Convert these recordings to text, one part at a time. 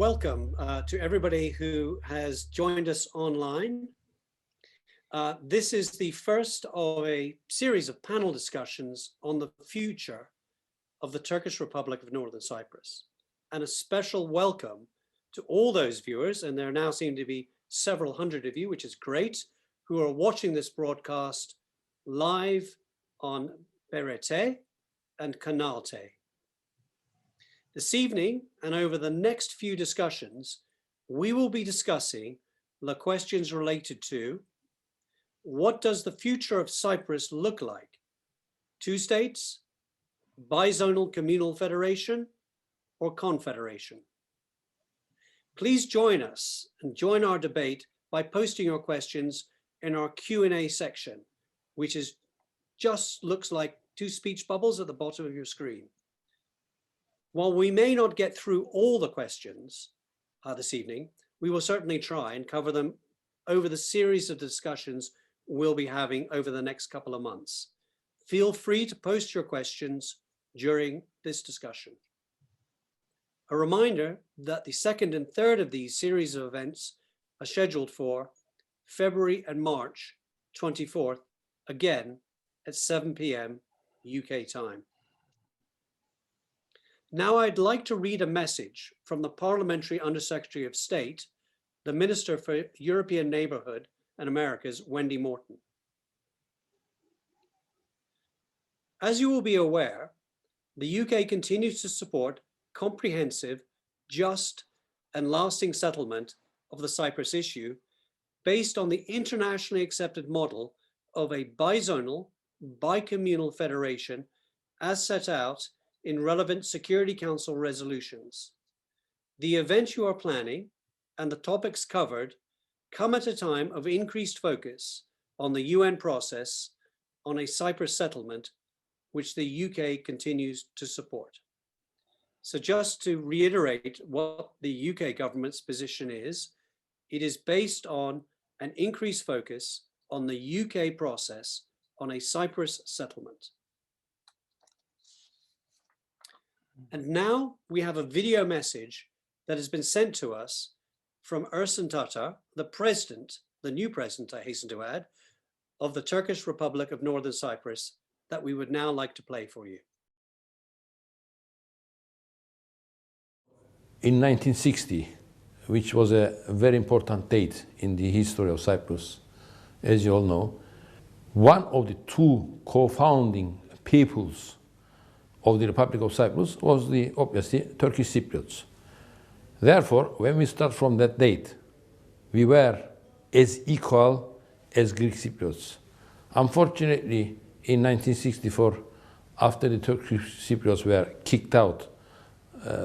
welcome to everybody who has joined us online. This is the first of a series of panel discussions on the future of the Turkish Republic of Northern Cyprus. And a special welcome to all those viewers, and there now seem to be several hundred of you, which is great, who are watching this broadcast live on BRT and Kanal T. This evening, and over the next few discussions, we will be discussing the questions related to: what does the future of Cyprus look like? Two states, bizonal communal federation, or confederation? Please join us and join our debate by posting your questions in our Q&A section, which is just looks like two speech bubbles at the bottom of your screen. While we may not get through all the questions this evening, we will certainly try and cover them over the series of discussions we'll be having over the next couple of months. Feel free to post your questions during this discussion. A reminder that the second and third of these series of events are scheduled for February and March 24th, again at 7 p.m. UK time. Now I'd like to read a message from the Parliamentary Undersecretary of State, the Minister for European Neighbourhood and Americas, Wendy Morton. As you will be aware, the UK continues to support comprehensive, just and lasting settlement of the Cyprus issue based on the internationally accepted model of a bizonal, bicommunal federation as set out in relevant Security Council resolutions. The event you are planning and the topics covered come at a time of increased focus on the UN process on a Cyprus settlement, which the UK continues to support. So just to reiterate what the UK government's position is, it is based on an increased focus on the UK process on a Cyprus settlement. And now we have a video message that has been sent to us from Ersin Tatar, the president, the new president, I hasten to add, of the Turkish Republic of Northern Cyprus, that we would now like to play for you. In 1960, which was a very important date in the history of Cyprus, as you all know, one of the two co-founding peoples of the Republic of Cyprus was obviously Turkish Cypriots. Therefore, when we start from that date, we were as equal as Greek Cypriots. Unfortunately, in 1964, after the Turkish Cypriots were kicked out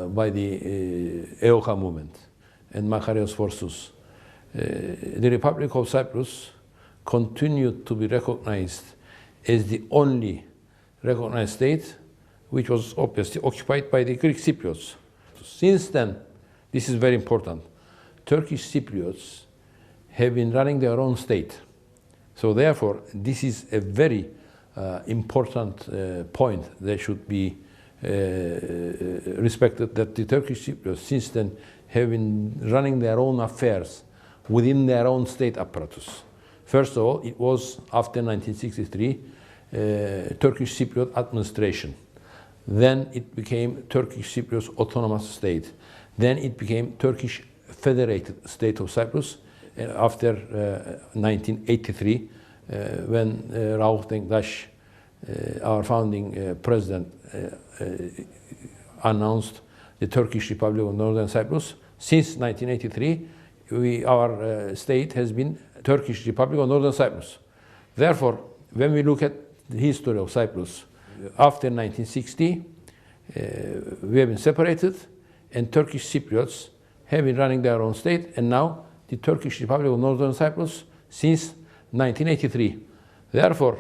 by the EOKA movement and Makarios forces, the Republic of Cyprus continued to be recognized as the only recognized state which was obviously occupied by the Greek Cypriots. Since then, this is very important, Turkish Cypriots have been running their own state. So therefore, this is a very important point that should be respected, that the Turkish Cypriots since then have been running their own affairs within their own state apparatus. First of all, it was after 1963, Turkish Cypriot administration. Then it became Turkish Cypriot autonomous state. Then it became Turkish Federated State of Cyprus after 1983, when Rauf Denktaş, our founding president, announced the Turkish Republic of Northern Cyprus. Since 1983, our state has been Turkish Republic of Northern Cyprus. Therefore, when we look at the history of Cyprus, after 1960, we have been separated, and Turkish Cypriots have been running their own state, and now the Turkish Republic of Northern Cyprus since 1983. Therefore,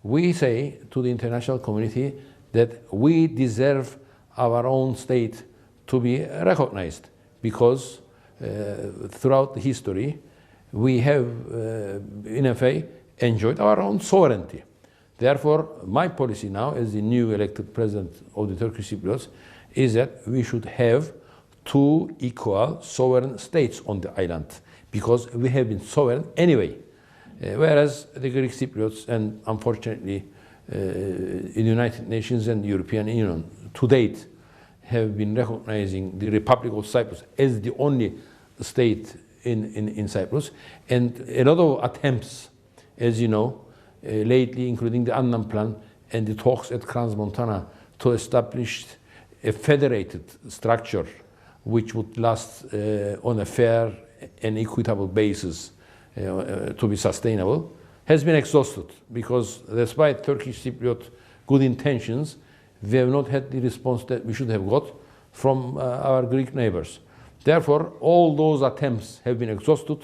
we say to the international community that we deserve our own state to be recognized, because throughout the history, we have, in effect, enjoyed our own sovereignty. Therefore, my policy now, as the new elected president of the Turkish Cypriots, is that we should have two equal sovereign states on the island, because we have been sovereign anyway. Whereas the Greek Cypriots, and unfortunately the United Nations and the European Union to date have been recognizing the Republic of Cyprus as the only state in Cyprus, and a lot of attempts, as you know, lately, including the Annan Plan and the talks at Crans-Montana to establish a federated structure which would last on a fair and equitable basis to be sustainable, has been exhausted, because despite Turkish Cypriot good intentions, we have not had the response that we should have got from our Greek neighbors. Therefore, all those attempts have been exhausted,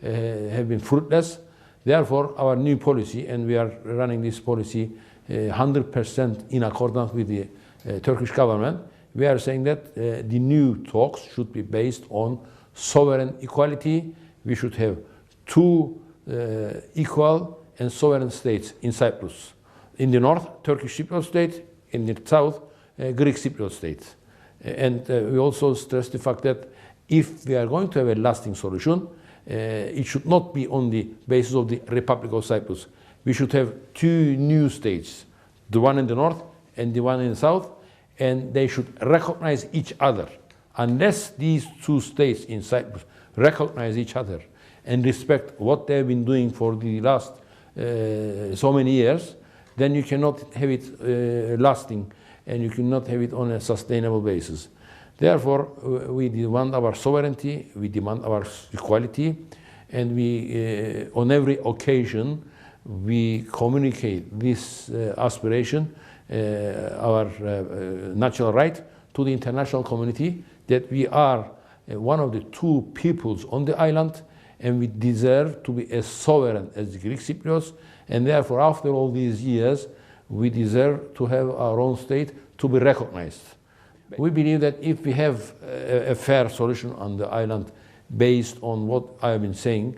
have been fruitless. Therefore, our new policy, and we are running this policy 100% in accordance with the Turkish government, we are saying that the new talks should be based on sovereign equality. We should have two equal and sovereign states in Cyprus. In the north, Turkish Cypriot state; in the south, Greek Cypriot state. And we also stress the fact that if we are going to have a lasting solution, it should not be on the basis of the Republic of Cyprus. We should have two new states, the one in the north and the one in the south, and they should recognize each other. Unless these two states in Cyprus recognize each other and respect what they have been doing for the last so many years, then you cannot have it lasting, and you cannot have it on a sustainable basis. Therefore, we demand our sovereignty, we demand our equality, and we, on every occasion, we communicate this aspiration, our natural right, to the international community, that we are one of the two peoples on the island, and we deserve to be as sovereign as the Greek Cypriots, and therefore, after all these years, we deserve to have our own state to be recognized. We believe that if we have a fair solution on the island based on what I have been saying,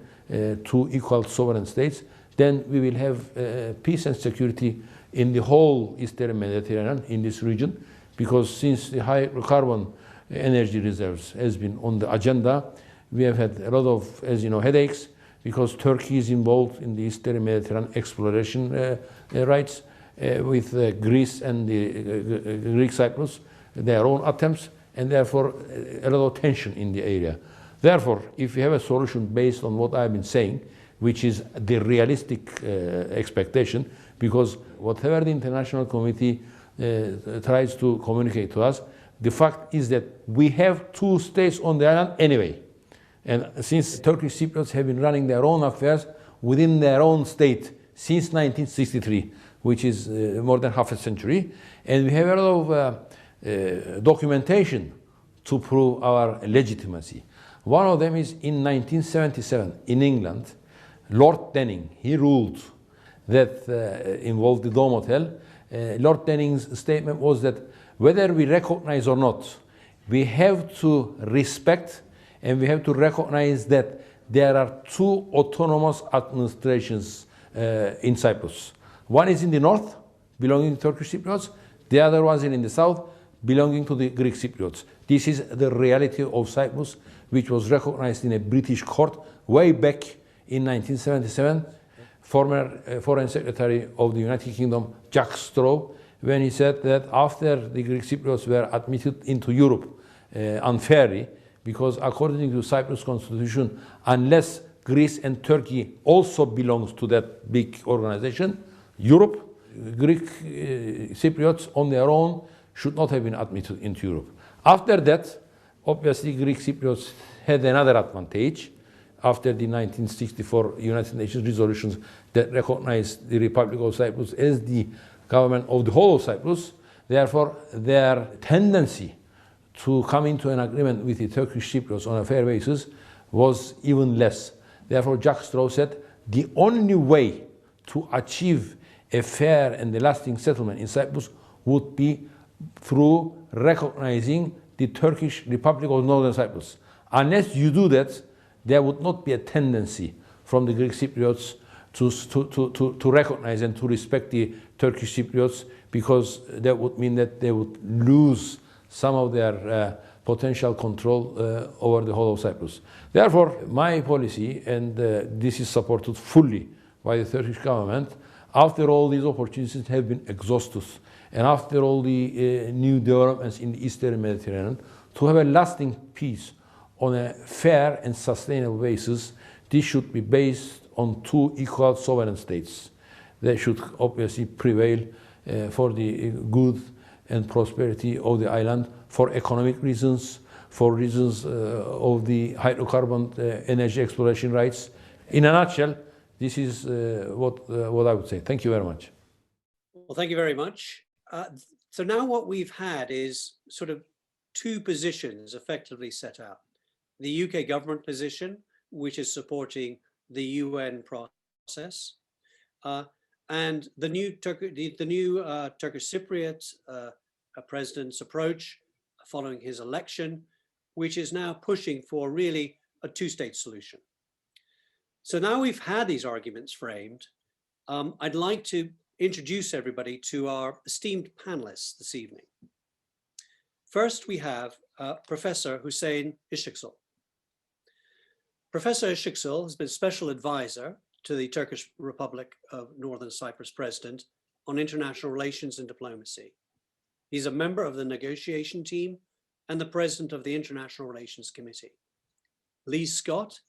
two equal sovereign states, then we will have peace and security in the whole Eastern Mediterranean, in this region, because since the high carbon energy reserves has been on the agenda, we have had a lot of, as you know, headaches, because Turkey is involved in the Eastern Mediterranean exploration rights with Greece and the Greek Cyprus, their own attempts, and therefore a lot of tension in the area. Therefore, if we have a solution based on what I've been saying, which is the realistic expectation, because whatever the international community tries to communicate to us, the fact is that we have two states on the island anyway. And since Turkish Cypriots have been running their own affairs within their own state since 1963, which is more than half a century, and we have a lot of documentation to prove our legitimacy. One of them is in 1977 in England, Lord Denning, he ruled that involved the Dome Hotel. Lord Denning's statement was that whether we recognize or not, we have to respect and we have to recognize that there are two autonomous administrations in Cyprus. One is in the north, belonging to Turkish Cypriots. The other one is in the south, belonging to the Greek Cypriots. This is the reality of Cyprus, which was recognized in a British court way back in 1977. Former Foreign Secretary of the United Kingdom, Jack Straw, when he said that after the Greek Cypriots were admitted into Europe unfairly, because according to Cyprus constitution, unless Greece and Turkey also belongs to that big organization, Europe, Greek Cypriots on their own should not have been admitted into Europe. After that, obviously Greek Cypriots had another advantage after the 1964 United Nations resolutions that recognized the Republic of Cyprus as the government of the whole of Cyprus. Therefore, their tendency to come into an agreement with the Turkish Cypriots on a fair basis was even less. Therefore, Jack Straw said the only way to achieve a fair and a lasting settlement in Cyprus would be through recognizing the Turkish Republic of Northern Cyprus. Unless you do that, there would not be a tendency from the Greek Cypriots to recognize and to respect the Turkish Cypriots, because that would mean that they would lose some of their potential control over the whole of Cyprus. Therefore, my policy, and this is supported fully by the Turkish government, after all these opportunities have been exhausted, and after all the new developments in the Eastern Mediterranean, to have a lasting peace on a fair and sustainable basis, this should be based on two equal sovereign states. They should obviously prevail for the good and prosperity of the island, for economic reasons, for reasons of the hydrocarbon energy exploration rights. In a nutshell, this is what I would say. Thank you very much. Well, thank you very much. So now what we've had is sort of two positions effectively set out. The UK government position, which is supporting the UN process, and the new Turkish Cypriot president's approach following his election, which is now pushing for really a two-state solution. So now we've had these arguments framed, I'd like to introduce everybody to our esteemed panelists this evening. First, we have Professor Hüseyin Işıksal. Professor Işıksal has been special advisor to the Turkish Republic of Northern Cyprus President on international relations and diplomacy. He's a member of the negotiation team and the president of the International Relations Committee. Lee Scott,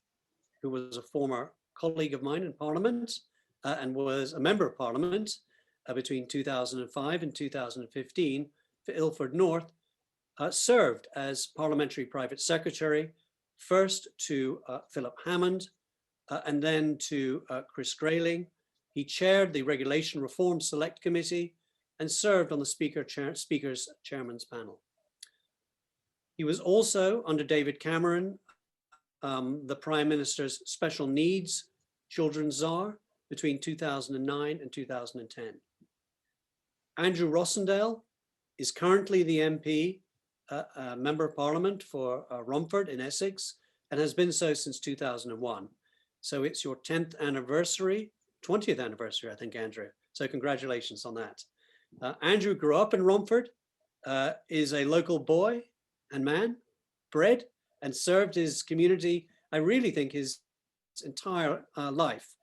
who was a former colleague of mine in Parliament and was a member of Parliament between 2005 and 2015 for Ilford North, served as Parliamentary Private Secretary, first to Philip Hammond and then to Chris Grayling. He chaired the Regulation Reform Select Committee and served on the Speaker's Chairman's panel. He was also, under David Cameron, the Prime Minister's Special Needs Children's Czar between 2009 and 2010. Andrew Rosindell is currently the MP, Member of Parliament for Romford in Essex, and has been so since 2001. So it's your 10th anniversary, 20th anniversary, I think, Andrew. So congratulations on that. Andrew grew up in Romford, is a local boy and man, bred and served his community, I really think, his entire life.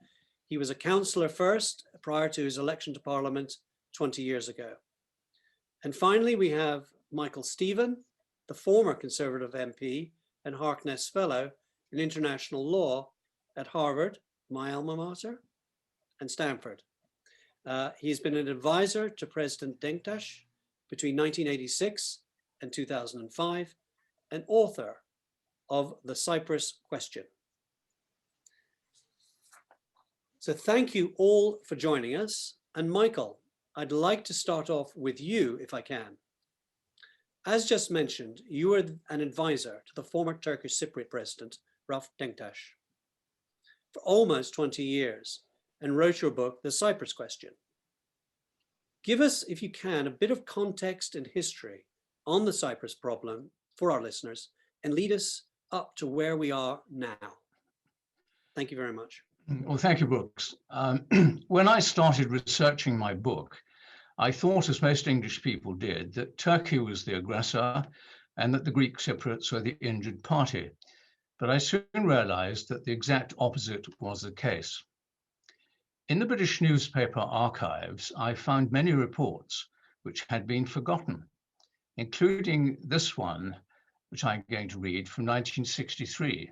He was a councillor first, prior to his election to Parliament 20 years ago. And finally, we have Michael Stephen, the former Conservative MP and Harkness Fellow in International Law at Harvard, my alma mater, and Stanford. He's been an advisor to President Denktaş between 1986 and 2005, and author of The Cyprus Question. So thank you all for joining us. And Michael, I'd like to start off with you, if I can. As just mentioned, you were an advisor to the former Turkish Cypriot president, Rauf Denktaş, for almost 20 years and wrote your book, The Cyprus Question. Give us, if you can, a bit of context and history on the Cyprus problem for our listeners and lead us up to where we are now. Thank you very much. Well, thank you, Brooks. When I started researching my book, I thought, as most English people did, that Turkey was the aggressor and that the Greek Cypriots were the injured party. But I soon realized that the exact opposite was the case. In the British newspaper archives, I found many reports which had been forgotten, including this one, which I'm going to read, from 1963.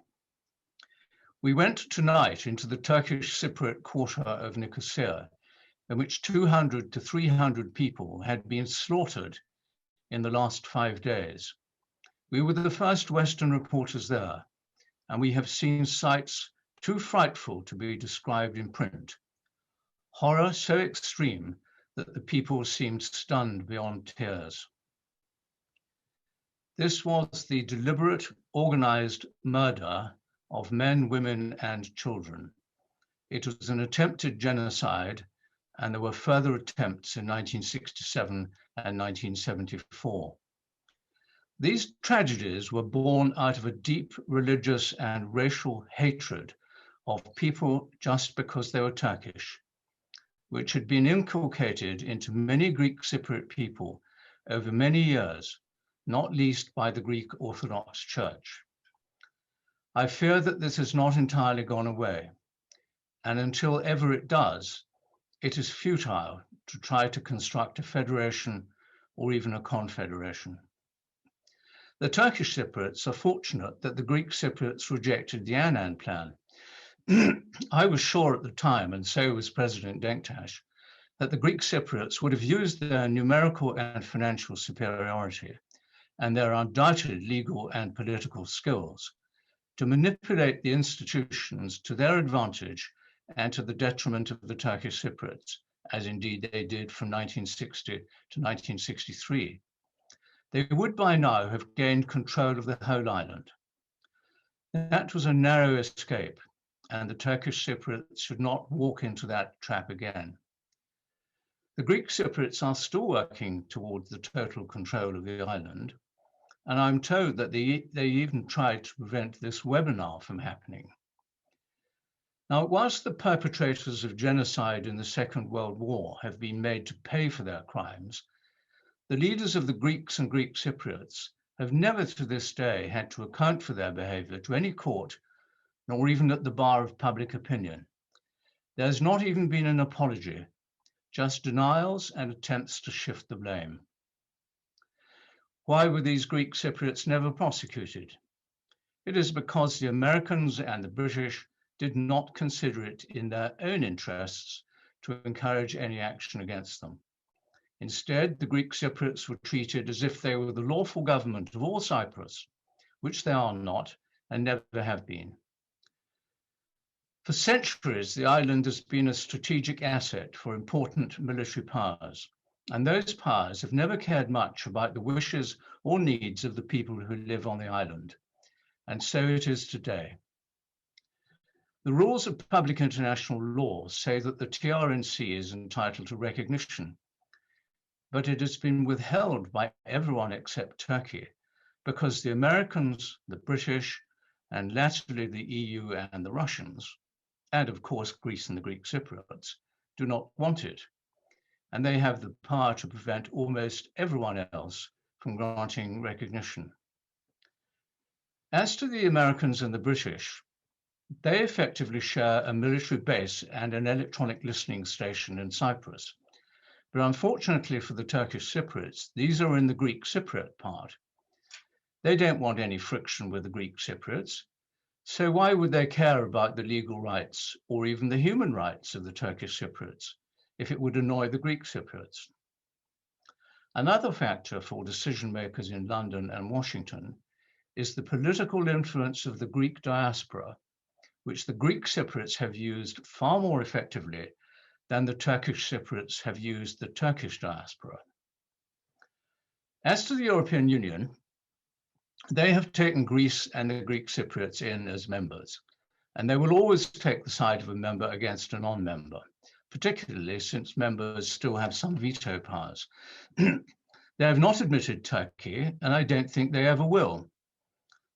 We went tonight into the Turkish Cypriot quarter of Nicosia, in which 200 to 300 people had been slaughtered in the last 5 days. We were the first Western reporters there, and we have seen sights too frightful to be described in print. Horror so extreme that the people seemed stunned beyond tears. This was the deliberate, organized murder of men, women, and children. It was an attempted genocide, and there were further attempts in 1967 and 1974. These tragedies were born out of a deep religious and racial hatred of people just because they were Turkish, which had been inculcated into many Greek Cypriot people over many years not least by the Greek Orthodox Church. I fear that this has not entirely gone away, and until ever it does, it is futile to try to construct a federation or even a confederation. The Turkish Cypriots are fortunate that the Greek Cypriots rejected the Annan plan. I was sure at the time, and so was President Denktash, that the Greek Cypriots would have used their numerical and financial superiority and their undoubted legal and political skills to manipulate the institutions to their advantage and to the detriment of the Turkish Cypriots, as indeed they did from 1960 to 1963. They would by now have gained control of the whole island. That was a narrow escape, and the Turkish Cypriots should not walk into that trap again. The Greek Cypriots are still working towards the total control of the island, and I'm told that they even tried to prevent this webinar from happening. Now, whilst the perpetrators of genocide in the Second World War have been made to pay for their crimes, the leaders of the Greeks and Greek Cypriots have never to this day had to account for their behavior to any court, nor even at the bar of public opinion. There's not even been an apology, just denials and attempts to shift the blame. Why were these Greek Cypriots never prosecuted? It is because the Americans and the British did not consider it in their own interests to encourage any action against them. Instead, the Greek Cypriots were treated as if they were the lawful government of all Cyprus, which they are not and never have been. For centuries, the island has been a strategic asset for important military powers, and those powers have never cared much about the wishes or needs of the people who live on the island, and so it is today. The rules of public international law say that the TRNC is entitled to recognition, but it has been withheld by everyone except Turkey because the Americans, the British, and latterly the EU and the Russians, and of course Greece and the Greek Cypriots, do not want it, and they have the power to prevent almost everyone else from granting recognition. As to the Americans and the British, they effectively share a military base and an electronic listening station in Cyprus. But unfortunately for the Turkish Cypriots, these are in the Greek Cypriot part. They don't want any friction with the Greek Cypriots, so why would they care about the legal rights or even the human rights of the Turkish Cypriots if it would annoy the Greek Cypriots? Another factor for decision makers in London and Washington is the political influence of the Greek diaspora, which the Greek Cypriots have used far more effectively than the Turkish Cypriots have used the Turkish diaspora. As to the European Union, they have taken Greece and the Greek Cypriots in as members, and they will always take the side of a member against a non-member, particularly since members still have some veto powers. They have not admitted Turkey, and I don't think they ever will.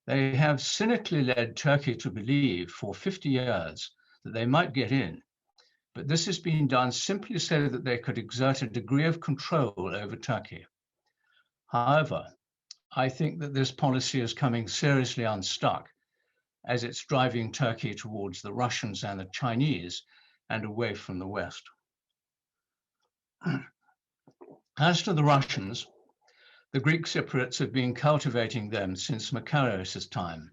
They have cynically led Turkey to believe for 50 years that they might get in, but this has been done simply so that they could exert a degree of control over Turkey. However, I think that this policy is coming seriously unstuck as it's driving Turkey towards the Russians and the Chinese and away from the West. As to the Russians, the Greek Cypriots have been cultivating them since Makarios's time,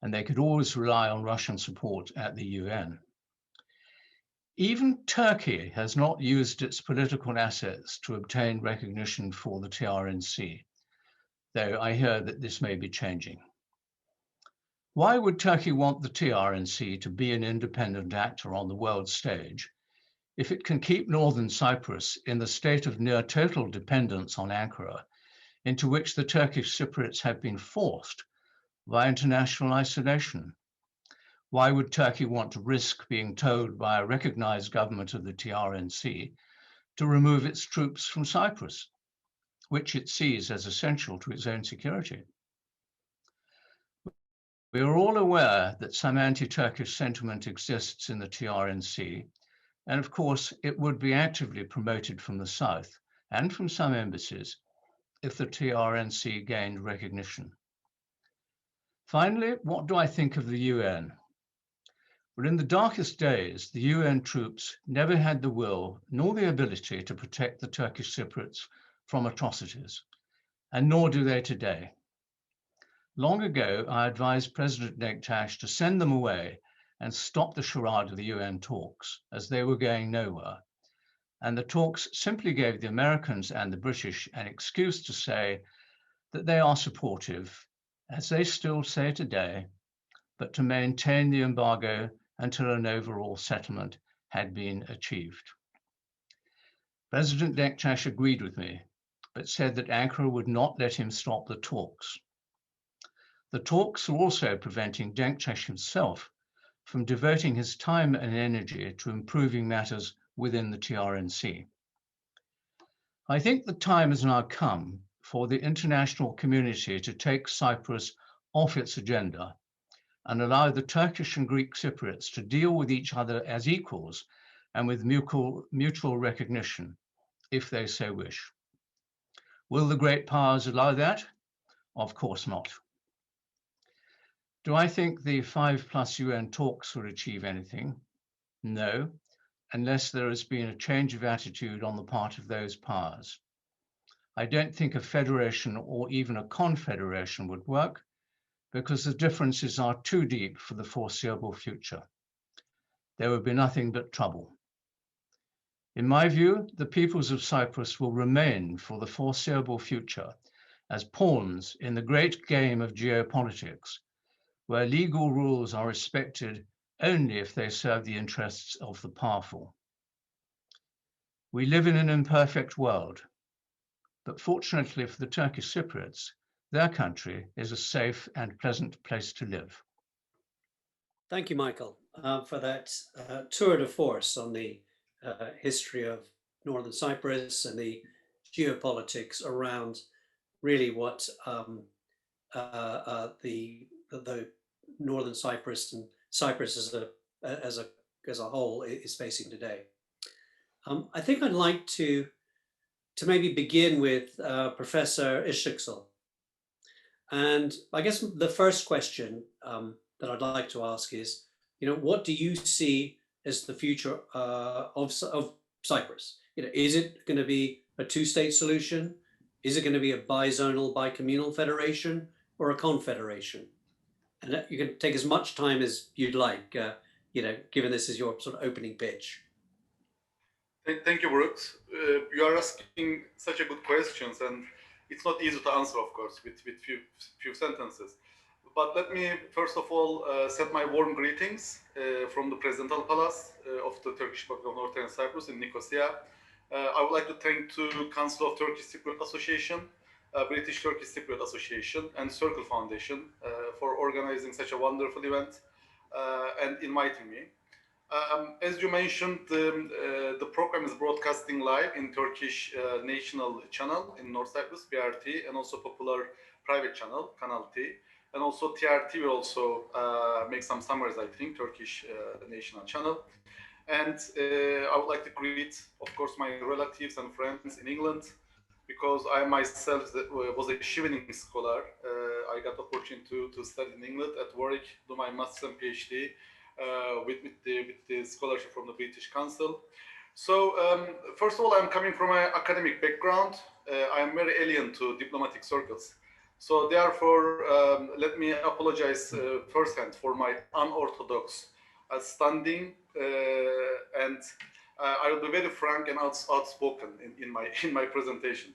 and they could always rely on Russian support at the UN. Even Turkey has not used its political assets to obtain recognition for the TRNC, though I hear that this may be changing. Why would Turkey want the TRNC to be an independent actor on the world stage if it can keep Northern Cyprus in the state of near total dependence on Ankara, into which the Turkish Cypriots have been forced by international isolation? Why would Turkey want to risk being told by a recognized government of the TRNC to remove its troops from Cyprus, which it sees as essential to its own security? We are all aware that some anti-Turkish sentiment exists in the TRNC, and of course it would be actively promoted from the south and from some embassies if the TRNC gained recognition. Finally, what do I think of the UN? Well, in the darkest days, the UN troops never had the will nor the ability to protect the Turkish Cypriots from atrocities, and nor do they today. Long ago, I advised President Denktash to send them away and stop the charade of the UN talks, as they were going nowhere. And the talks simply gave the Americans and the British an excuse to say that they are supportive, as they still say today, but to maintain the embargo until an overall settlement had been achieved. President Denktash agreed with me, but said that Ankara would not let him stop the talks. The talks are also preventing Denktash himself from devoting his time and energy to improving matters within the TRNC. I think the time has now come for the international community to take Cyprus off its agenda and allow the Turkish and Greek Cypriots to deal with each other as equals and with mutual recognition, if they so wish. Will the great powers allow that? Of course not. Do I think the 5+ UN talks will achieve anything? No, unless there has been a change of attitude on the part of those powers. I don't think a federation or even a confederation would work, because the differences are too deep for the foreseeable future. There would be nothing but trouble. In my view, the peoples of Cyprus will remain for the foreseeable future as pawns in the great game of geopolitics, where legal rules are respected only if they serve the interests of the powerful. We live in an imperfect world, but fortunately for the Turkish Cypriots, their country is a safe and pleasant place to live. Thank you, Michael, for that tour de force on the history of Northern Cyprus and the geopolitics around really what the Northern Cyprus and Cyprus as a whole is facing today. I think I'd like to maybe begin with Professor Işıksal. And I guess the first question that I'd like to ask is, what do you see as the future of Cyprus? Is it going to be a two-state solution? Is it going to be a bizonal, bicommunal federation or a confederation? And you can take as much time as you'd like, given this is your sort of opening pitch. Thank you, Brooks. You are asking such a good questions, and it's not easy to answer, of course, with few sentences. But let me first of all set my warm greetings from the Presidential Palace of the Turkish Republic of Northern Cyprus in Nicosia. I would like to thank the Council of Turkish Cypriot Association, British Turkish Cypriot Association, and Circle Foundation for organizing such a wonderful event and inviting me. As you mentioned, the program is broadcasting live in Turkish national channel in North Cyprus, BRT, and also popular private channel, Kanal T. And also TRT will also make some summaries, I think, Turkish national channel. And I would like to greet, of course, my relatives and friends in England, because I myself was a Chevening scholar. I got the opportunity to study in England at Warwick, do my master's and PhD with the scholarship from the British Council. So first of all, I'm coming from an academic background. I am very alien to diplomatic circles. So therefore, let me apologize firsthand for my unorthodox standing, and I will be very frank and outspoken in my presentation.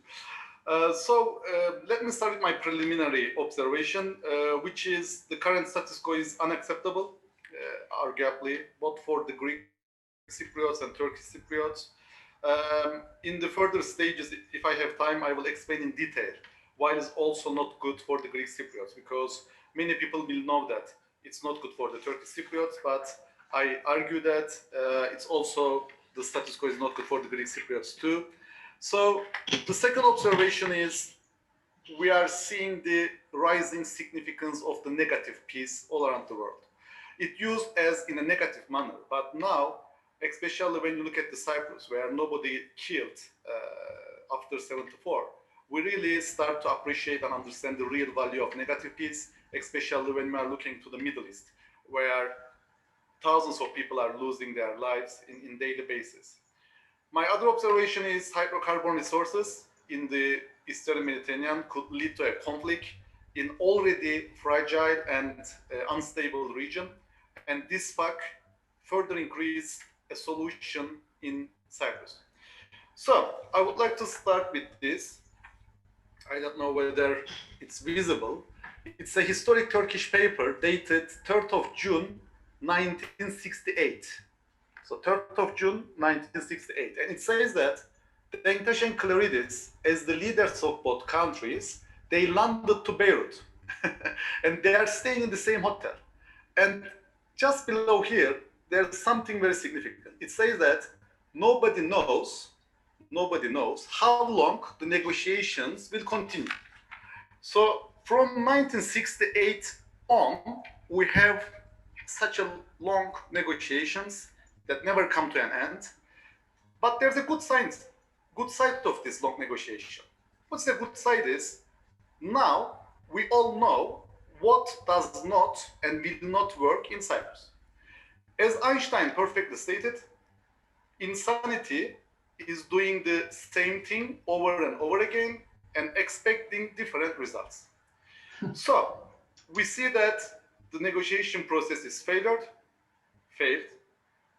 So let me start with my preliminary observation, which is the current status quo is unacceptable, arguably, both for the Greek Cypriots and Turkish Cypriots. In the further stages, if I have time, I will explain in detail why it's also not good for the Greek Cypriots, because many people will know that it's not good for the Turkish Cypriots, but I argue that it's also the status quo is not good for the Greek Cypriots too. So the second observation is we are seeing the rising significance of the negative peace all around the world. It used as in a negative manner, but now, especially when you look at the Cyprus, where nobody killed after '74, we really start to appreciate and understand the real value of negative peace, especially when we are looking to the Middle East, where thousands of people are losing their lives in daily basis. My other observation is hydrocarbon resources in the Eastern Mediterranean could lead to a conflict in already fragile and unstable region, and this fact further increase a solution in Cyprus. So I would like to start with this. I don't know whether it's visible. It's a historic Turkish paper dated 3rd of June 1968. So 3rd of June 1968. And it says that Denktaş and Klarides, as the leaders of both countries, they landed to Beirut. And they are staying in the same hotel. And just below here, there's something very significant. It says that nobody knows how long the negotiations will continue. So from 1968 on, we have such a long negotiations that never come to an end. But there's a good side of this long negotiation. What's the good side is, now we all know what does not and will not work in Cyprus. As Einstein perfectly stated, insanity is doing the same thing over and over again and expecting different results. So we see that the negotiation process is failed.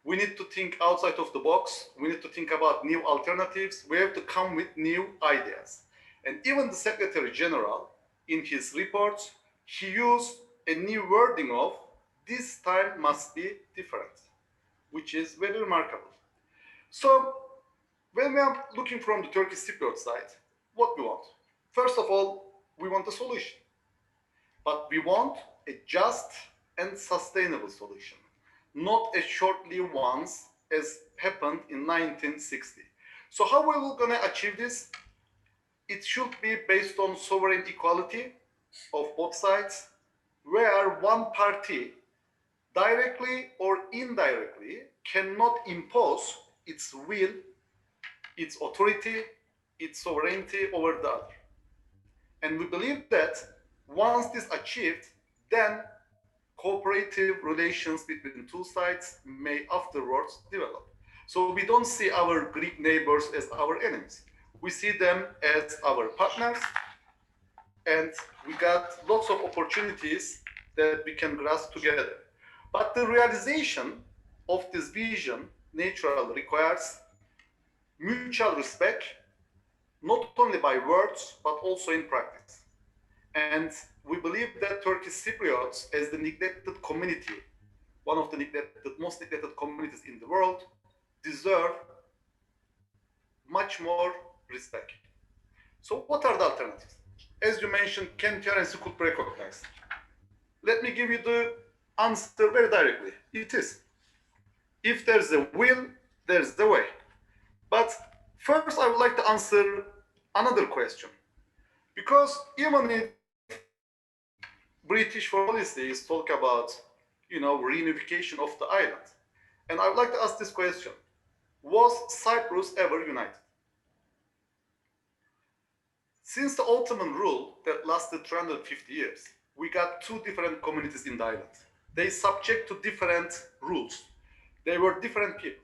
We need to think outside of the box. We need to think about new alternatives. We have to come with new ideas. And even the Secretary General, in his report, he used a new wording of this time must be different, which is very remarkable. So when we are looking from the Turkish Cypriot side, what we want? First of all, we want a solution. But we want a just and sustainable solution, not a short-lived ones as happened in 1960. So how are we going to achieve this? It should be based on sovereign equality of both sides, where one party directly or indirectly cannot impose its will, its authority, its sovereignty over the other. And we believe that once this achieved, then cooperative relations between two sides may afterwards develop. So we don't see our Greek neighbors as our enemies. We see them as our partners, and we got lots of opportunities that we can grasp together. But the realization of this vision naturally requires mutual respect, not only by words, but also in practice. And we believe that Turkish Cypriots, as the neglected community, one of the most neglected communities in the world, deserve much more respect. So what are the alternatives? As you mentioned, can currency could be recognized? Let me give you the answer very directly. It is. If there's a will, there's the way. But first, I would like to answer another question. Because even if British policy is talk about, reunification of the island, and I would like to ask this question: was Cyprus ever united? Since the Ottoman rule that lasted 350 years, we got two different communities in the island. They subject to different rules. They were different people.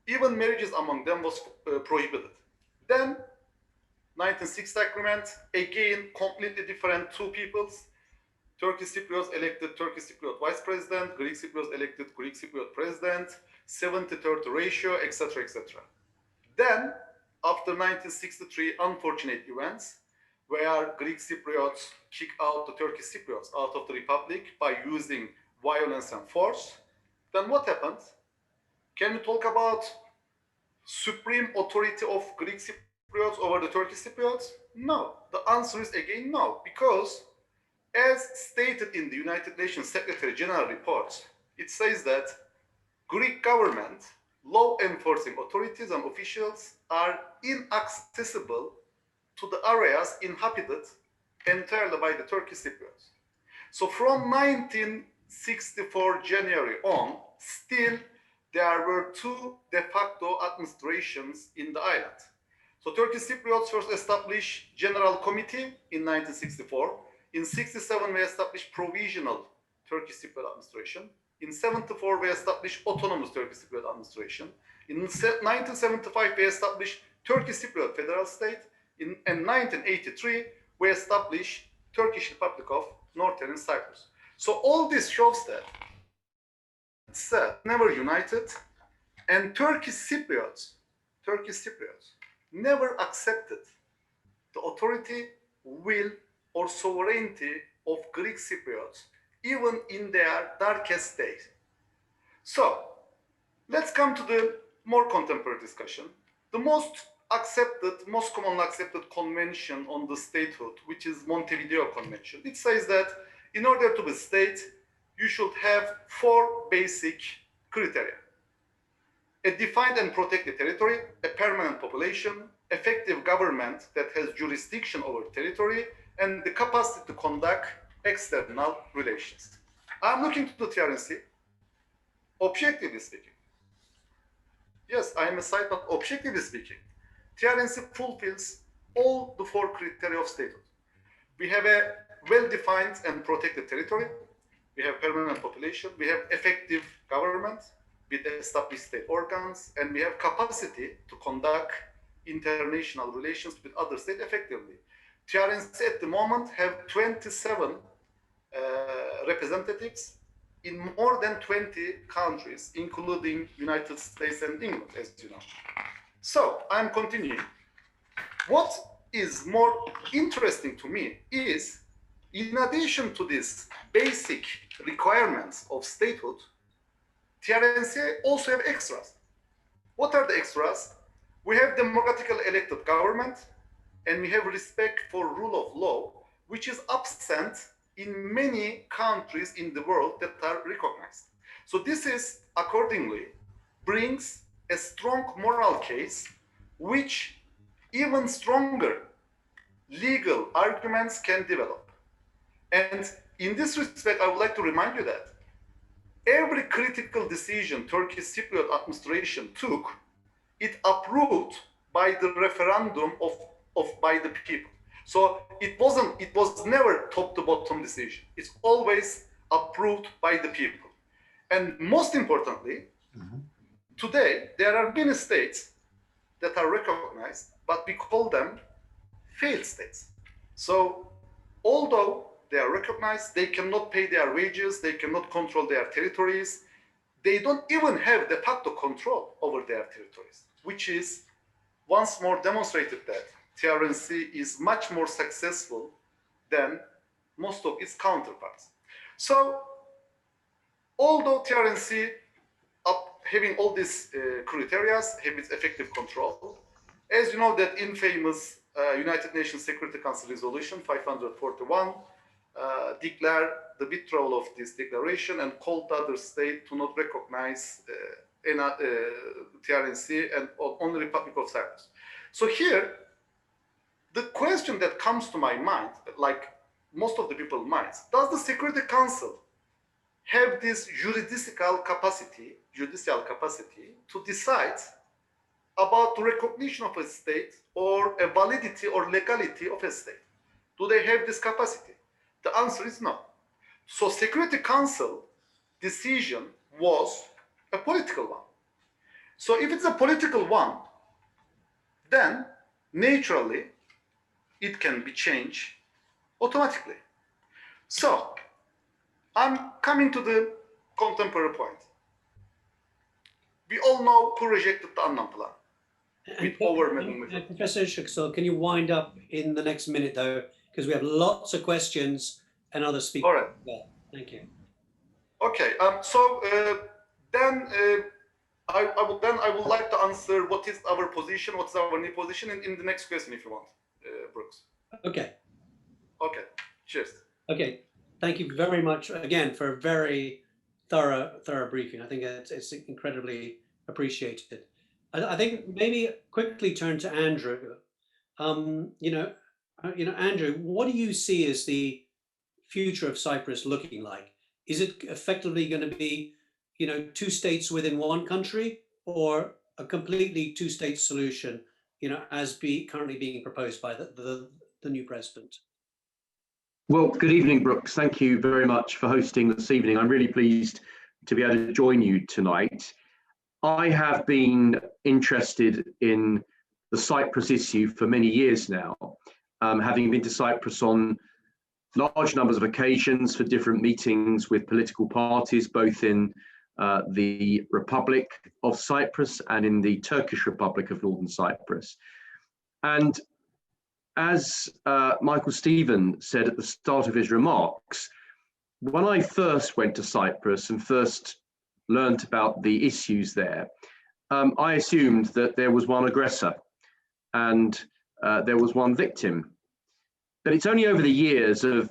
Even marriages among them was prohibited. Then, 1960 agreement, again, completely different two peoples. Turkish Cypriots elected Turkish Cypriot vice president, Greek Cypriots elected Greek Cypriot president, 70-30 ratio, etc., etc. Then, after 1963 unfortunate events, where Greek Cypriots kick out the Turkish Cypriots out of the republic by using violence and force, then what happened? Can we talk about supreme authority of Greek Cypriots over the Turkish Cypriots? No. The answer is again no, because as stated in the United Nations Secretary General reports, it says that Greek government, law enforcing authorities and officials are inaccessible to the areas inhabited entirely by the Turkish Cypriots. So from 1964 January on, still there were two de facto administrations in the island. So Turkish Cypriots first established General Committee in 1964. In 67, we established Provisional Turkish Cypriot Administration. In 74, we established Autonomous Turkish Cypriot Administration. In 1975, we established Turkish Cypriot Federal State. In 1983, we established Turkish Republic of Northern Cyprus. So all this shows that it's never united, and Turkish Cypriots never accepted the authority, will, or sovereignty of Greek Cypriots, even in their darkest days. So let's come to the more contemporary discussion. The most commonly accepted convention on the statehood, which is Montevideo Convention. It says that in order to be state, you should have 4 basic criteria: a defined and protected territory, a permanent population, effective government that has jurisdiction over territory, and the capacity to conduct external relations. I'm looking to the TRNC, objectively speaking. Yes, I am a side, but objectively speaking, TRNC fulfills all the 4 criteria of statehood. We have a well-defined and protected territory, we have permanent population, we have effective government with established state organs, and we have capacity to conduct international relations with other states effectively. TRNC at the moment have 27 representatives in more than 20 countries, including United States and England, as you know. So I'm continuing. What is more interesting to me is, in addition to these basic requirements of statehood, TRNC also have extras. What are the extras? We have democratically elected government, and we have respect for rule of law, which is absent in many countries in the world that are recognized. So this is, accordingly, brings a strong moral case, which even stronger legal arguments can develop. And in this respect, I would like to remind you that every critical decision Turkish Cypriot administration took, it approved by the referendum by the people. So it was never top to bottom decision. It's always approved by the people. And most importantly, today there are many states that are recognized, but we call them failed states. So although they are recognized, they cannot pay their wages, they cannot control their territories, they don't even have de facto control over their territories, which is once more demonstrated that TRNC is much more successful than most of its counterparts. So although TRNC having all these criteria, have its effective control, as you know that infamous United Nations Security Council Resolution 541 declared the withdrawal of this declaration and called other states to not recognize TRNC and only Republic of Cyprus. So here, the question that comes to my mind, like most of the people's minds, does the Security Council have this judicial capacity to decide about the recognition of a state or a validity or legality of a state? Do they have this capacity? The answer is no. So Security Council decision was a political one. So if it's a political one, then naturally it can be changed automatically. So I'm coming to the contemporary point. We all know who rejected the Annan Plan with overwhelming majority. Professor Işıksal, can you wind up in the next minute though, because we have lots of questions and other speakers. All right. Well, thank you. Okay. I would like to answer what is our position, what's our new position in the next question, if you want, Brooks. Okay. Okay. Cheers. Okay. Thank you very much again for a very thorough briefing. I think it's incredibly appreciated. I think maybe quickly turn to Andrew. Andrew, what do you see as the future of Cyprus looking like? Is it effectively going to be, 2 states within one country, or a completely 2-state solution currently being proposed by the new president? Well, good evening, Brooks. Thank you very much for hosting this evening. I'm really pleased to be able to join you tonight. I have been interested in the Cyprus issue for many years now, having been to Cyprus on large numbers of occasions for different meetings with political parties, both in the Republic of Cyprus and in the Turkish Republic of Northern Cyprus. And as Michael Stephen said at the start of his remarks, when I first went to Cyprus and first learned about the issues there, I assumed that there was one aggressor and there was one victim. But it's only over the years of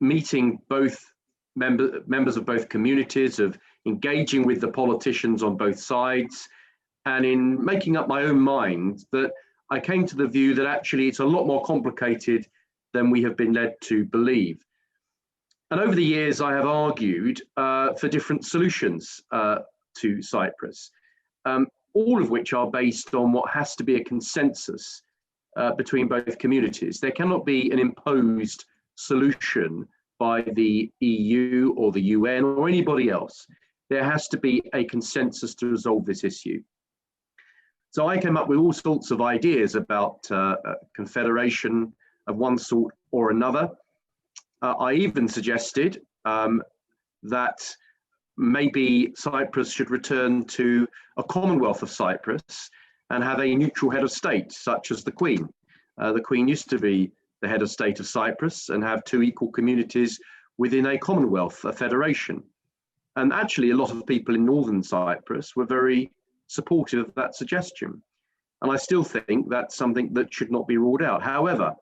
meeting both members of both communities, of engaging with the politicians on both sides, and in making up my own mind, that I came to the view that actually it's a lot more complicated than we have been led to believe. And over the years, I have argued for different solutions to Cyprus, all of which are based on what has to be a consensus between both communities. There cannot be an imposed solution by the EU or the UN or anybody else. There has to be a consensus to resolve this issue. So I came up with all sorts of ideas about confederation of one sort or another. I even suggested that maybe Cyprus should return to a Commonwealth of Cyprus and have a neutral head of state, such as the Queen. The Queen used to be the head of state of Cyprus, and have two equal communities within a Commonwealth, a federation. And actually, a lot of people in Northern Cyprus were very supportive of that suggestion. And I still think that's something that should not be ruled out. However,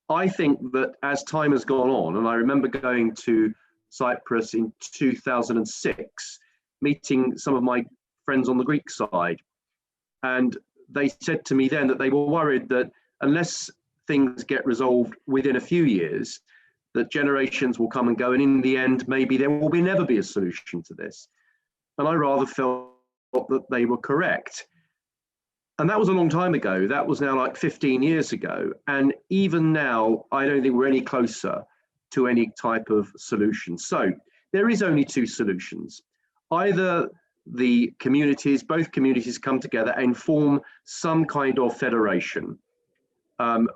I think that as time has gone on, and I remember going to Cyprus in 2006, meeting some of my friends on the Greek side, and they said to me then that they were worried that unless things get resolved within a few years, that generations will come and go, and in the end, maybe there will never be a solution to this. And I rather felt that they were correct. And that was a long time ago. That was now like 15 years ago. And even now, I don't think we're any closer to any type of solution. So there is only two solutions. Either the communities, both communities come together and form some kind of federation,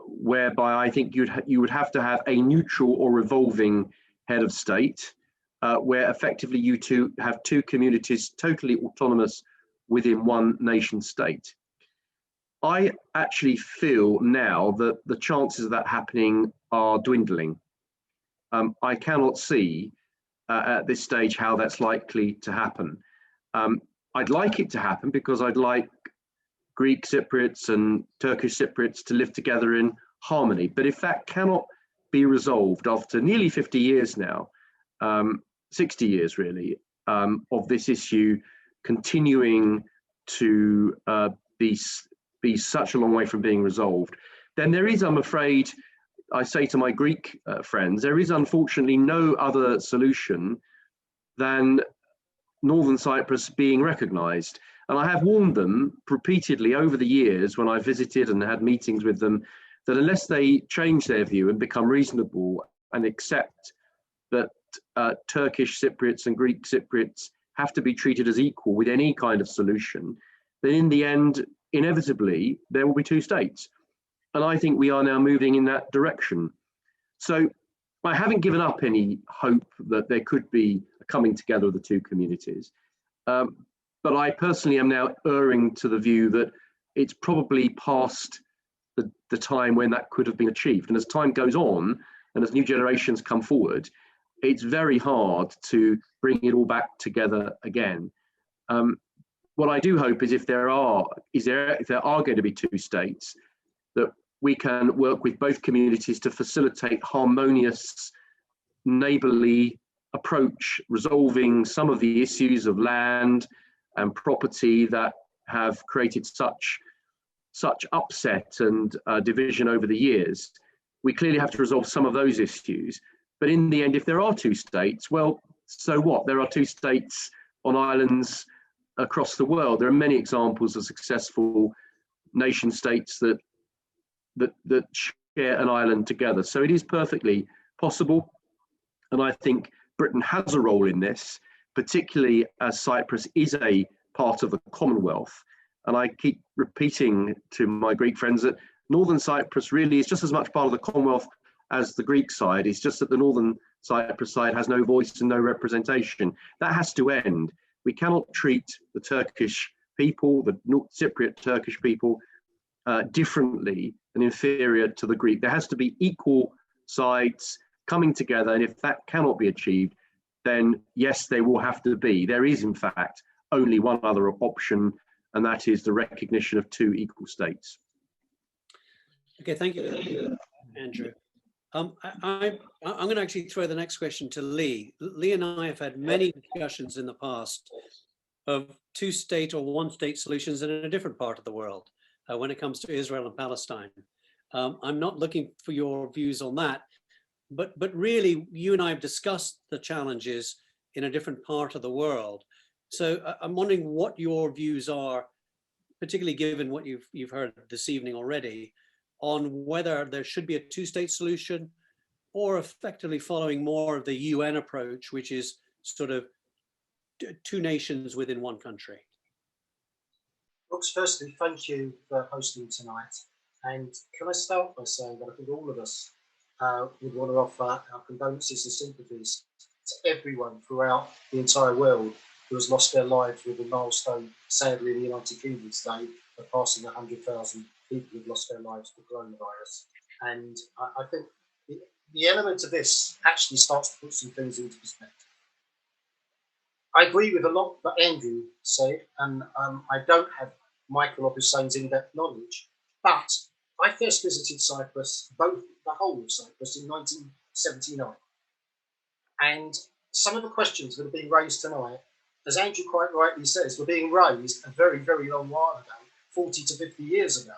whereby I think you would have to have a neutral or revolving head of state, where effectively you have two communities totally autonomous within one nation state. I actually feel now that the chances of that happening are dwindling. I cannot see at this stage how that's likely to happen. I'd like it to happen because I'd like Greek Cypriots and Turkish Cypriots to live together in harmony. But if that cannot be resolved after nearly 50 years now, 60 years really, of this issue continuing to be such a long way from being resolved, then there is, I'm afraid, I say to my Greek friends, there is unfortunately no other solution than Northern Cyprus being recognised. And I have warned them repeatedly over the years when I visited and had meetings with them, that unless they change their view and become reasonable and accept that Turkish Cypriots and Greek Cypriots have to be treated as equal with any kind of solution, then in the end, inevitably, there will be two states. And I think we are now moving in that direction. So I haven't given up any hope that there could be a coming together of the two communities. But I personally am now erring to the view that it's probably past the time when that could have been achieved. And as time goes on, and as new generations come forward, it's very hard to bring it all back together again. What I do hope is if there are going to be two states, that we can work with both communities to facilitate harmonious, neighbourly approach, resolving some of the issues of land and property that have created such upset and division over the years. We clearly have to resolve some of those issues. But in the end, if there are two states, well, so what? There are two states on islands across the world. There are many examples of successful nation states that share an island together. So it is perfectly possible, and I think Britain has a role in this, particularly as Cyprus is a part of the Commonwealth. And I keep repeating to my Greek friends that Northern Cyprus really is just as much part of the Commonwealth as the Greek side. It's just that the Northern Cyprus side has no voice and no representation. That has to end. We cannot treat the Turkish people, the Cypriot Turkish people, differently and inferior to the Greek. There has to be equal sides coming together, and if that cannot be achieved, then yes, there will have to be. There is, in fact, only one other option, and that is the recognition of two equal states. Okay, thank you, Andrew. I'm going to actually throw the next question to Lee. Lee and I have had many discussions in the past of two-state or one-state solutions in a different part of the world when it comes to Israel and Palestine. I'm not looking for your views on that, but really you and I have discussed the challenges in a different part of the world. So I'm wondering what your views are, particularly given what you've heard this evening already, on whether there should be a two-state solution or effectively following more of the UN approach, which is sort of two nations within one country. Brooks, firstly, thank you for hosting tonight. And can I start by saying that I think all of us would want to offer our condolences and sympathies to everyone throughout the entire world who has lost their lives with the milestone, sadly, in the United Kingdom today, of passing 100,000 people who've lost their lives to coronavirus. And I think the element of this actually starts to put some things into perspective. I agree with a lot that Andrew said, and I don't have Michael or Hüseyin's in-depth knowledge, but I first visited Cyprus, the whole of Cyprus, in 1979. And some of the questions that are being raised tonight, as Andrew quite rightly says, were being raised a very, very long while ago, 40 to 50 years ago.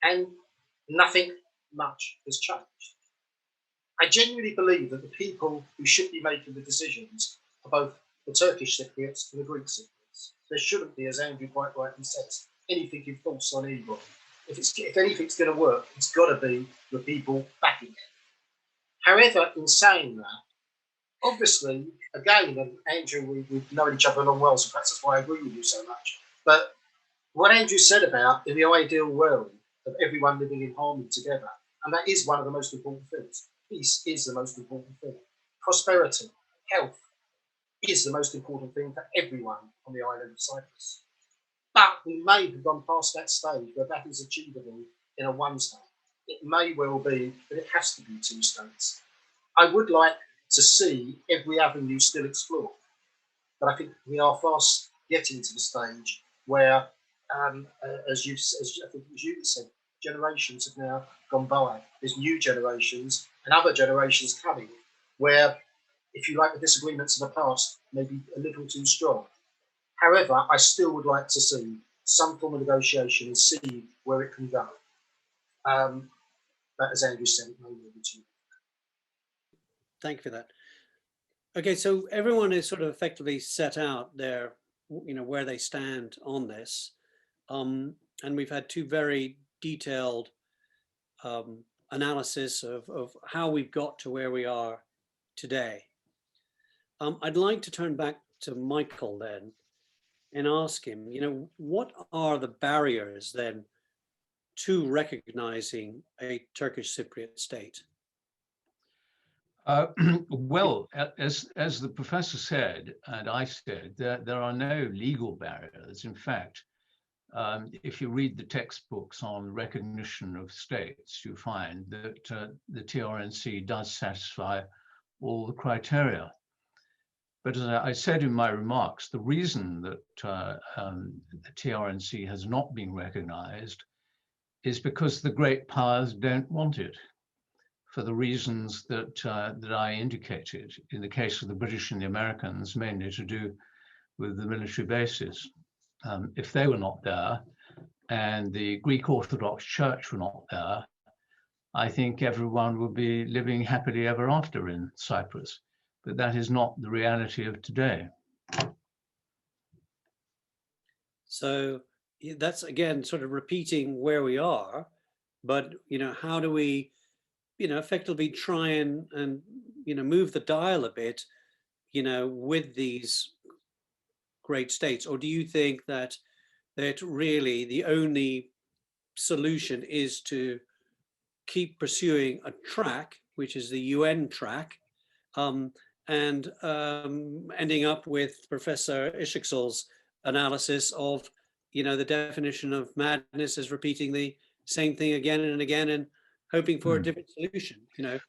And nothing much has changed. I genuinely believe that the people who should be making the decisions are both the Turkish Cypriots and the Greek Cypriots. There shouldn't be, as Andrew quite rightly says, anything enforced on either. If anything's going to work, it's got to be the people backing it. However, in saying that, obviously, again, and Andrew, we've known each other a long while, so perhaps that's why I agree with you so much. But what Andrew said about in the ideal world of everyone living in harmony together, and that is one of the most important things. Peace is the most important thing. Prosperity, health is the most important thing for everyone on the island of Cyprus. But we may have gone past that stage where that is achievable in a one state. It may well be that it has to be two states. I would like to see every avenue still explored, but I think we are fast getting to the stage where, as I think you said, generations have now gone by. There's new generations and other generations coming where, if you like, the disagreements of the past may be a little too strong. However, I still would like to see some form of negotiation and see where it can go. But as Andrew said, it may be too. Thank you for that. Okay, so everyone is sort of effectively set out their, where they stand on this. And we've had two very detailed analysis of how we've got to where we are today. I'd like to turn back to Michael then and ask him, what are the barriers then to recognizing a Turkish Cypriot state? Well, as the professor said, and I said, there are no legal barriers. In fact, if you read the textbooks on recognition of states, you find that the TRNC does satisfy all the criteria. But as I said in my remarks, the reason that the TRNC has not been recognized is because the great powers don't want it, for the reasons that I indicated in the case of the British and the Americans, mainly to do with the military bases. If they were not there and the Greek Orthodox Church were not there, I think everyone would be living happily ever after in Cyprus. But that is not the reality of today. So that's again sort of repeating where we are, but how do we effectively try and move the dial a bit with these great states? Or do you think that really the only solution is to keep pursuing a track, which is the UN track, and ending up with Professor Işıksal's analysis of the definition of madness as repeating the same thing again and again and hoping for a different solution?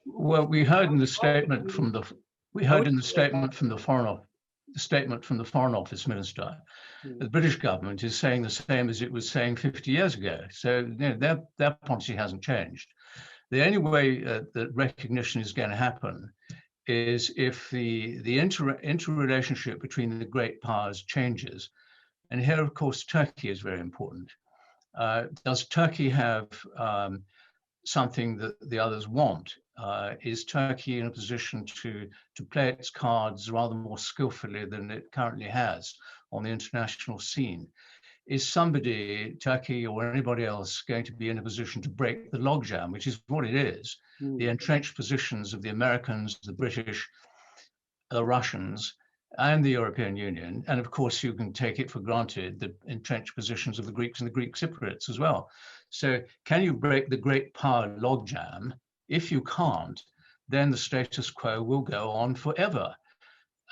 Well, we heard in the statement from the Foreign Office Minister, the British government is saying the same as it was saying 50 years ago. So their policy hasn't changed. The only way that recognition is going to happen is if the interrelationship between the great powers changes. And here, of course, Turkey is very important. Does Turkey have something that the others want? Is Turkey in a position to play its cards rather more skillfully than it currently has on the international scene? Is somebody, Turkey or anybody else, going to be in a position to break the logjam, which is what it is, the entrenched positions of the Americans, the British, the Russians, and the European Union? And of course, you can take it for granted the entrenched positions of the Greeks and the Greek Cypriots as well. So can you break the great power logjam? If you can't, then the status quo will go on forever.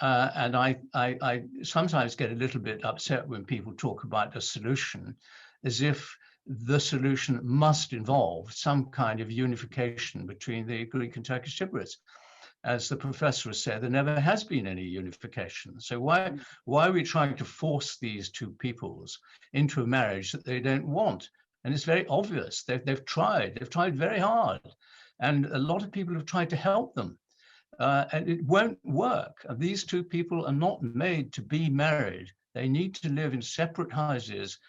And I sometimes get a little bit upset when people talk about a solution, as if the solution must involve some kind of unification between the Greek and Turkish Cypriots. As the professor has said, there never has been any unification. So why are we trying to force these two peoples into a marriage that they don't want? And it's very obvious. They've tried very hard. And a lot of people have tried to help them. And it won't work. These two people are not made to be married. They need to live in separate houses,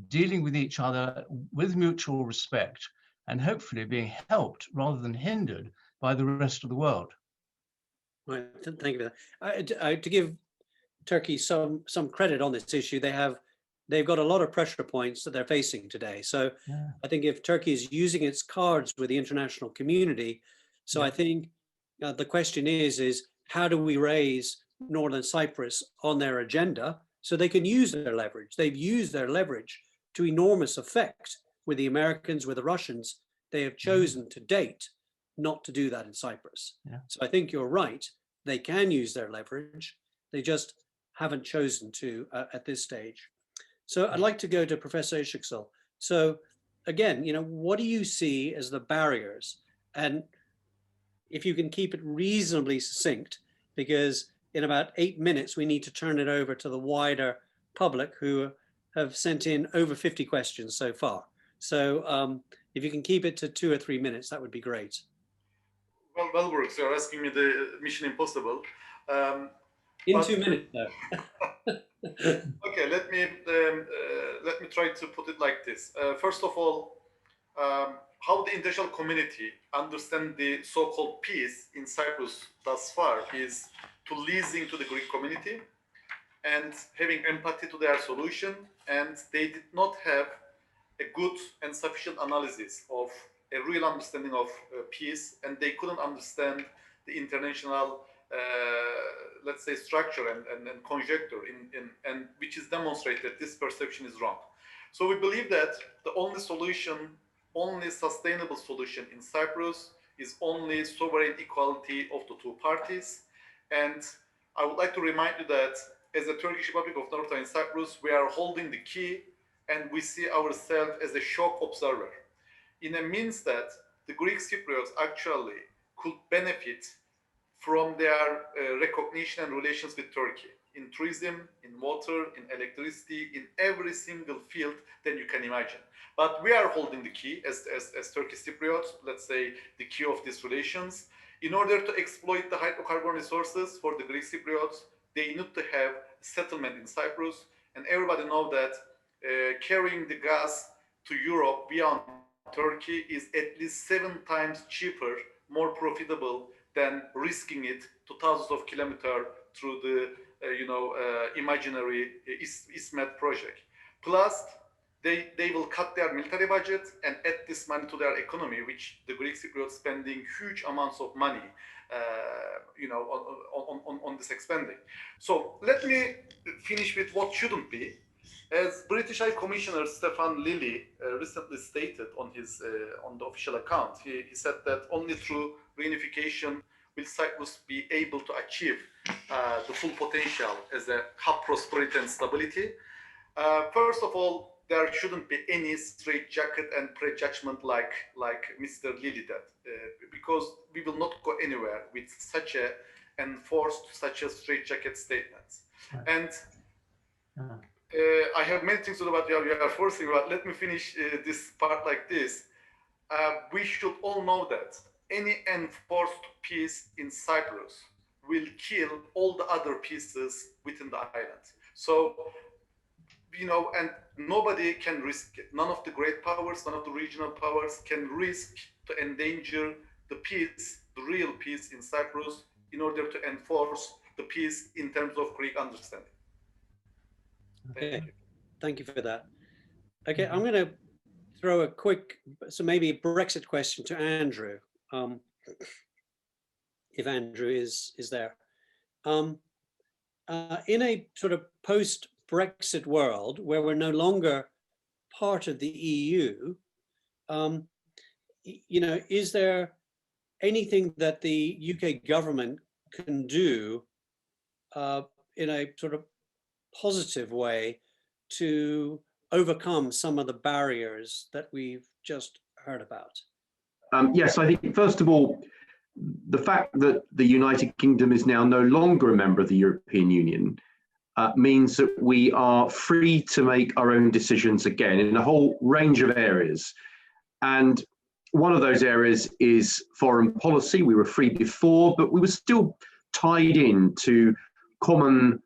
dealing with each other with mutual respect, and hopefully being helped rather than hindered by the rest of the world. Right, thank you for that. To give Turkey some credit on this issue, they've got a lot of pressure points that they're facing today. So I think if Turkey is using its cards with the international community, I think the question is how do we raise Northern Cyprus on their agenda so they can use their leverage? They've used their leverage to enormous effect with the Americans, with the Russians. They have chosen to date not to do that in Cyprus. So I think you're right. They can use their leverage. They just haven't chosen to at this stage. So I'd like to go to Professor Işıksal. So again, what do you see as the barriers? And if you can keep it reasonably succinct, because in about 8 minutes, we need to turn it over to the wider public who have sent in over 50 questions so far. So if you can keep it to 2 or 3 minutes, that would be great. Well, Brooks, you're asking me the mission impossible. In 2 minutes, though. Okay, let me try to put it like this. First of all, how the international community understand the so-called peace in Cyprus thus far is to listen to the Greek community and having empathy to their solution, and they did not have a good and sufficient analysis of a real understanding of peace, and they couldn't understand the international let's say structure and conjecture and which is demonstrated this perception is wrong. So we believe that the only sustainable solution in Cyprus is only sovereign equality of the two parties. And I would like to remind you that as the Turkish Republic of Northern Cyprus, we are holding the key and we see ourselves as a shock observer. In a means that the Greek Cypriots actually could benefit from their recognition and relations with Turkey in tourism, in water, in electricity, in every single field that you can imagine. But we are holding the key as Turkish Cypriots, let's say the key of these relations. In order to exploit the hydrocarbon resources for the Greek Cypriots, they need to have settlement in Cyprus. And everybody knows that carrying the gas to Europe beyond Turkey is at least 7 times cheaper, more profitable than risking it to thousands of kilometers through the imaginary ISMET project. Plus, they will cut their military budget and add this money to their economy, which the Greek Cypriots spending huge amounts of money, on this expending. So let me finish with what shouldn't be. As British High Commissioner Stefan Lilly recently stated on his on the official account, he said that only through reunification will Cyprus be able to achieve the full potential as a hub prosperity and stability. First of all, there shouldn't be any straitjacket and prejudgment like Mr. Lilly did, because we will not go anywhere with such a enforced, such a straitjacket statements. And I have many things to do about you are forcing, but let me finish this part like this. We should all know that any enforced peace in Cyprus will kill all the other pieces within the island. So, and nobody can risk it. None of the great powers, none of the regional powers can risk to endanger the peace, the real peace in Cyprus, in order to enforce the peace in terms of Greek understanding. Okay, thank you for that. Okay, I'm going to throw a quick, so maybe a Brexit question to Andrew, if Andrew is there. In a sort of post-Brexit world where we're no longer part of the EU, is there anything that the UK government can do in a sort of positive way to overcome some of the barriers that we've just heard about? Yes, I think first of all, the fact that the United Kingdom is now no longer a member of the European Union means that we are free to make our own decisions again in a whole range of areas. And one of those areas is foreign policy. We were free before, but we were still tied in to common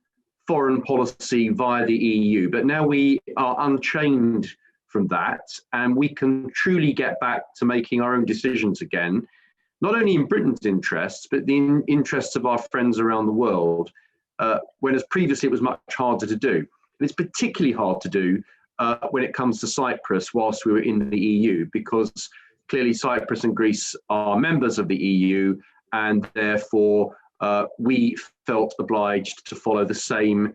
foreign policy via the EU. But now we are unchained from that, and we can truly get back to making our own decisions again, not only in Britain's interests, but the interests of our friends around the world, whereas previously it was much harder to do. And it's particularly hard to do when it comes to Cyprus whilst we were in the EU, because clearly Cyprus and Greece are members of the EU, and therefore we felt obliged to follow the same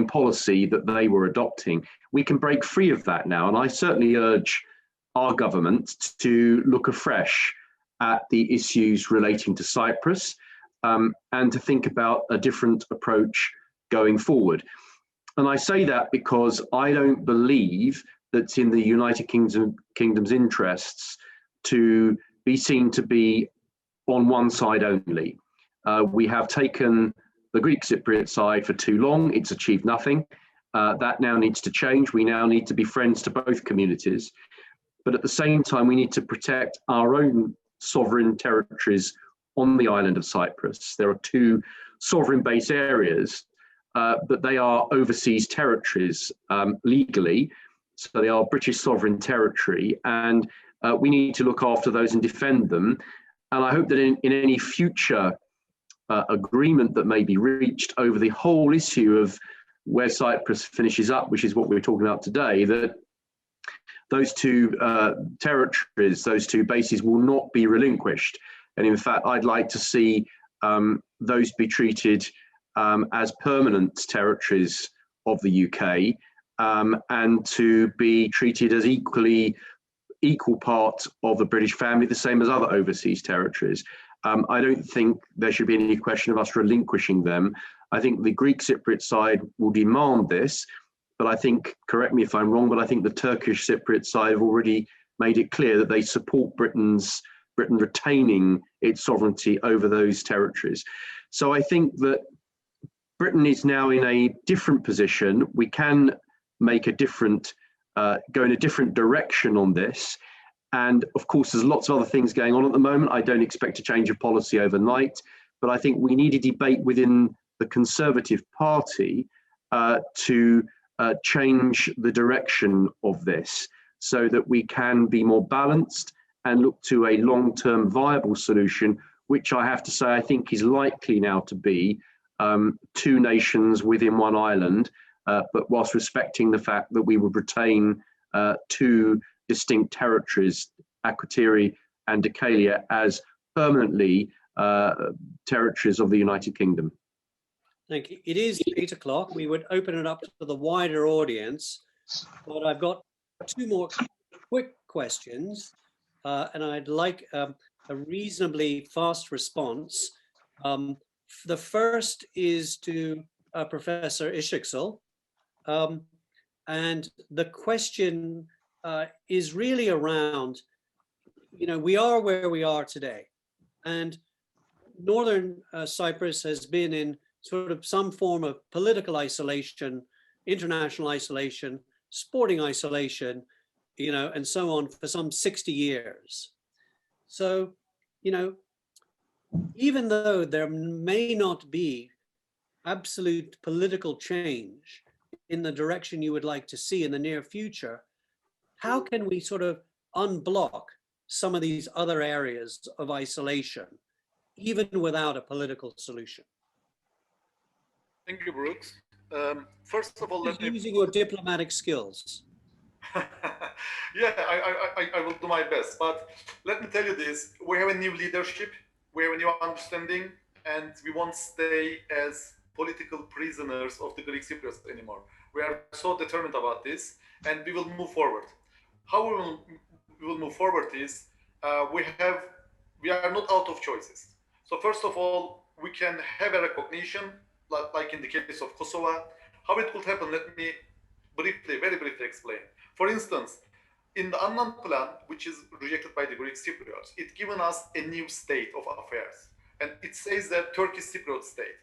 policy that they were adopting. We can break free of that now, and I certainly urge our government to look afresh at the issues relating to Cyprus and to think about a different approach going forward. And I say that because I don't believe that's in the United Kingdom's interests to be seen to be on one side only. We have taken the Greek Cypriot side for too long. It's achieved nothing. That now needs to change. We now need to be friends to both communities. But at the same time, we need to protect our own sovereign territories on the island of Cyprus. There are two sovereign base areas, but they are overseas territories legally. So they are British sovereign territory, and we need to look after those and defend them. And I hope that in any future agreement that may be reached over the whole issue of where Cyprus finishes up, which is what we're talking about today, that those two territories, those two bases will not be relinquished. And in fact, I'd like to see those be treated as permanent territories of the UK, and to be treated as equal part of the British family, the same as other overseas territories. I don't think there should be any question of us relinquishing them. I think the Greek Cypriot side will demand this, but I think, correct me if I'm wrong, but I think the Turkish Cypriot side have already made it clear that they support Britain retaining its sovereignty over those territories. So I think that Britain is now in a different position. We can make a different, go in a different direction on this. And of course, there's lots of other things going on at the moment. I don't expect a change of policy overnight, but I think we need a debate within the Conservative Party to change the direction of this so that we can be more balanced and look to a long-term viable solution, which I have to say, I think is likely now to be two nations within one island, but whilst respecting the fact that we would retain two distinct territories, Akrotiri and Dhekelia, as permanently territories of the United Kingdom. Thank you. It is 8 o'clock. We would open it up to the wider audience, but I've got two more quick questions, and I'd like a reasonably fast response. The first is to Professor Işıksal, and the question is really around, we are where we are today, and Northern Cyprus has been in sort of some form of political isolation, international isolation, sporting isolation, and so on for some 60 years. So, even though there may not be absolute political change in the direction you would like to see in the near future, how can we sort of unblock some of these other areas of isolation, even without a political solution? Thank you, Brooks. First of all, let me... Using your diplomatic skills. Yeah, I will do my best. But let me tell you this, we have a new leadership, we have a new understanding, and we won't stay as political prisoners of the Greek Cypriots anymore. We are so determined about this, and we will move forward. How we will move forward is, we are not out of choices. So first of all, we can have a recognition, like in the case of Kosovo. How it would happen, let me very briefly explain. For instance, in the Annan plan, which is rejected by the Greek Cypriots, it's given us a new state of affairs. And it says that Turkish Cypriot state.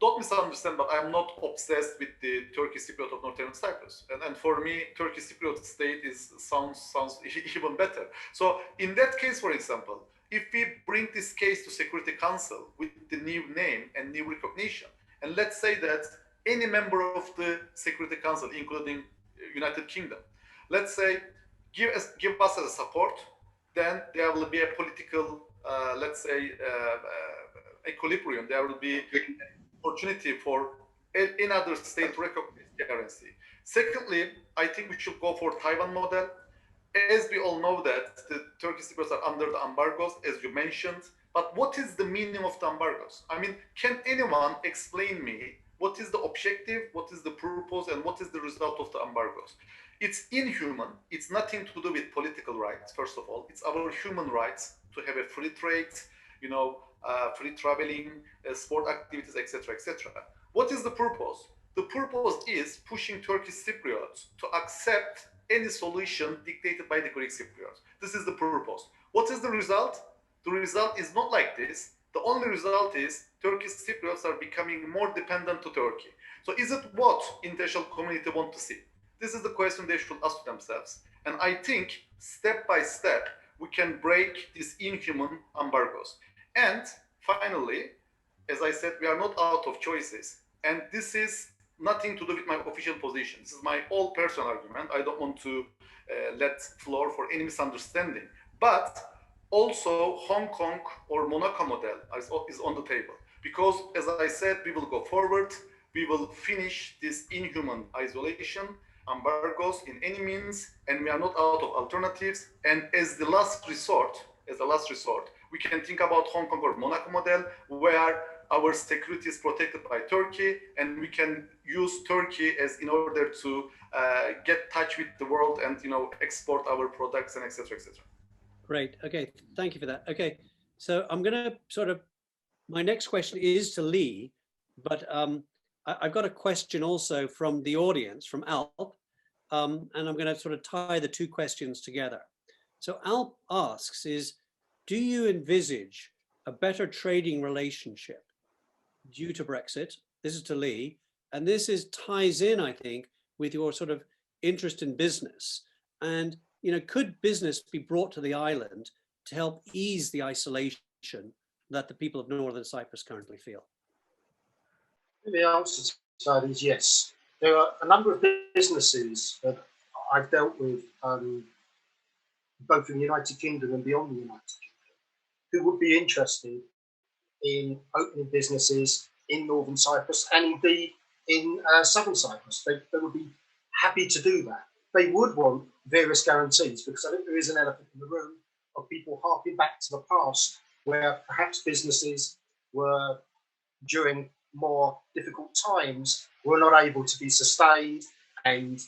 Don't misunderstand, but I'm not obsessed with the Turkish Cypriot of Northern Cyprus. And for me, Turkish Cypriot state sounds even better. So in that case, for example, if we bring this case to Security Council with the new name and new recognition, and let's say that any member of the Security Council, including United Kingdom, let's say, give us as a support, then there will be a political, let's say, equilibrium. There will be opportunity for another state to recognize currency. Secondly, I think we should go for Taiwan model. As we all know that the Turkish Cypriots are under the embargoes, as you mentioned, but what is the meaning of the embargoes? I mean, can anyone explain me what is the objective, what is the purpose, and what is the result of the embargoes? It's inhuman. It's nothing to do with political rights, first of all. It's our human rights to have a free trade, free traveling, sport activities, etc., etc. What is the purpose? The purpose is pushing Turkish Cypriots to accept any solution dictated by the Greek Cypriots. This is the purpose. What is the result? The result is not like this. The only result is Turkish Cypriots are becoming more dependent to Turkey. So is it what international community want to see? This is the question they should ask themselves. And I think step by step, we can break these inhuman embargoes. And finally, as I said, we are not out of choices. And this is nothing to do with my official position. This is my all personal argument. I don't want to let floor for any misunderstanding. But also Hong Kong or Monaco model is on the table. Because as I said, we will go forward. We will finish this inhuman isolation, embargoes in any means, and we are not out of alternatives. And as the last resort, we can think about Hong Kong or Monaco model, where our security is protected by Turkey, and we can use Turkey as in order to get touch with the world and export our products and etc. etc. Great. Okay. Thank you for that. Okay. So I'm going to my next question is to Lee, but I've got a question also from the audience, from Alp, and I'm going to sort of tie the two questions together. So Alp asks do you envisage a better trading relationship due to Brexit? This is to Lee, and this ties in, I think, with your sort of interest in business. And could business be brought to the island to help ease the isolation that the people of Northern Cyprus currently feel? The answer to that is yes. There are a number of businesses that I've dealt with, both in the United Kingdom and beyond the United Kingdom, who would be interested in opening businesses in Northern Cyprus and indeed in southern Cyprus. They would be happy to do that. They would want various guarantees, because I think there is an elephant in the room of people harking back to the past where perhaps businesses were, during more difficult times, were not able to be sustained and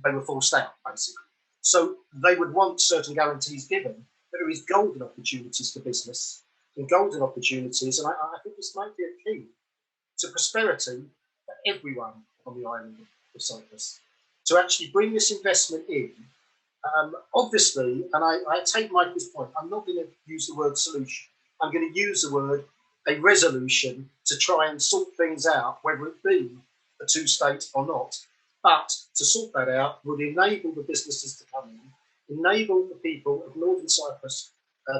they were forced out, basically. So they would want certain guarantees given, but there is golden opportunities for business and golden opportunities, and I think this might be a key to prosperity for everyone on the island of Cyprus, to actually bring this investment in. Obviously, and I take Michael's point, I'm not going to use the word solution. I'm going to use the word a resolution to try and sort things out, whether it be a two-state or not. But to sort that out would enable the businesses to come in, enable the people of Northern Cyprus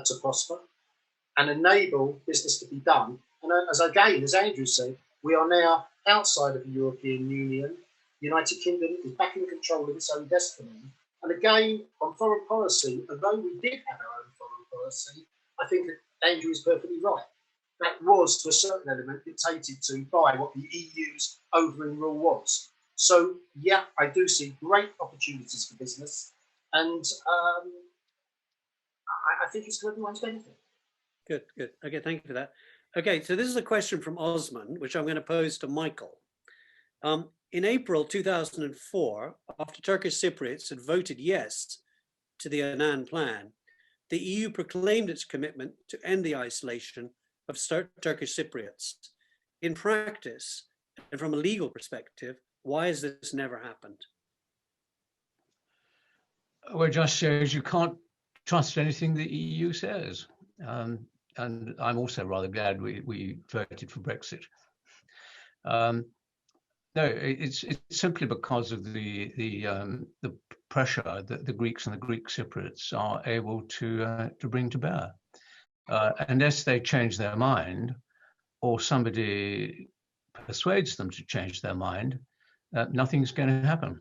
to prosper, and enable business to be done. And as Andrew said, we are now outside of the European Union. The United Kingdom is back in control of its own destiny. And again, on foreign policy, although we did have our own foreign policy, I think that Andrew is perfectly right. That was, to a certain element, dictated to by what the EU's overall rule was. So, yeah, I do see great opportunities for business, and I think it's for everyone's benefit. Good. Okay, thank you for that. Okay, so this is a question from Osman, which I'm going to pose to Michael. In April 2004, after Turkish Cypriots had voted yes to the Annan Plan, the EU proclaimed its commitment to end the isolation of Turkish Cypriots. In practice, and from a legal perspective, why has this never happened? Well, it just shows you can't trust anything the EU says. And I'm also rather glad we voted for Brexit. No, it's simply because of the pressure that the Greeks and the Greek Cypriots are able to bring to bear. Unless they change their mind, or somebody persuades them to change their mind, nothing's going to happen.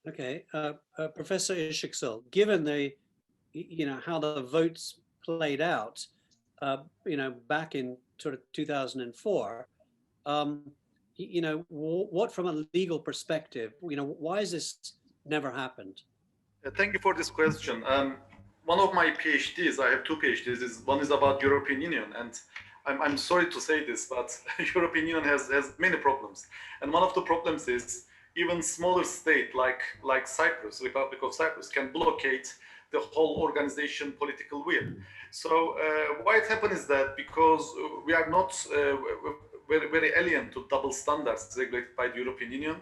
Okay, Professor Işıksal, given how the votes played out, back in sort of 2004. What from a legal perspective, why has this never happened? Thank you for this question. One of my PhDs, I have two PhDs, one is about European Union, and I'm sorry to say this, but European Union has many problems. And one of the problems is even smaller state like Cyprus, Republic of Cyprus, can blockade the whole organization political will. So why it happened is that because we are not very alien to double standards regulated by the European Union,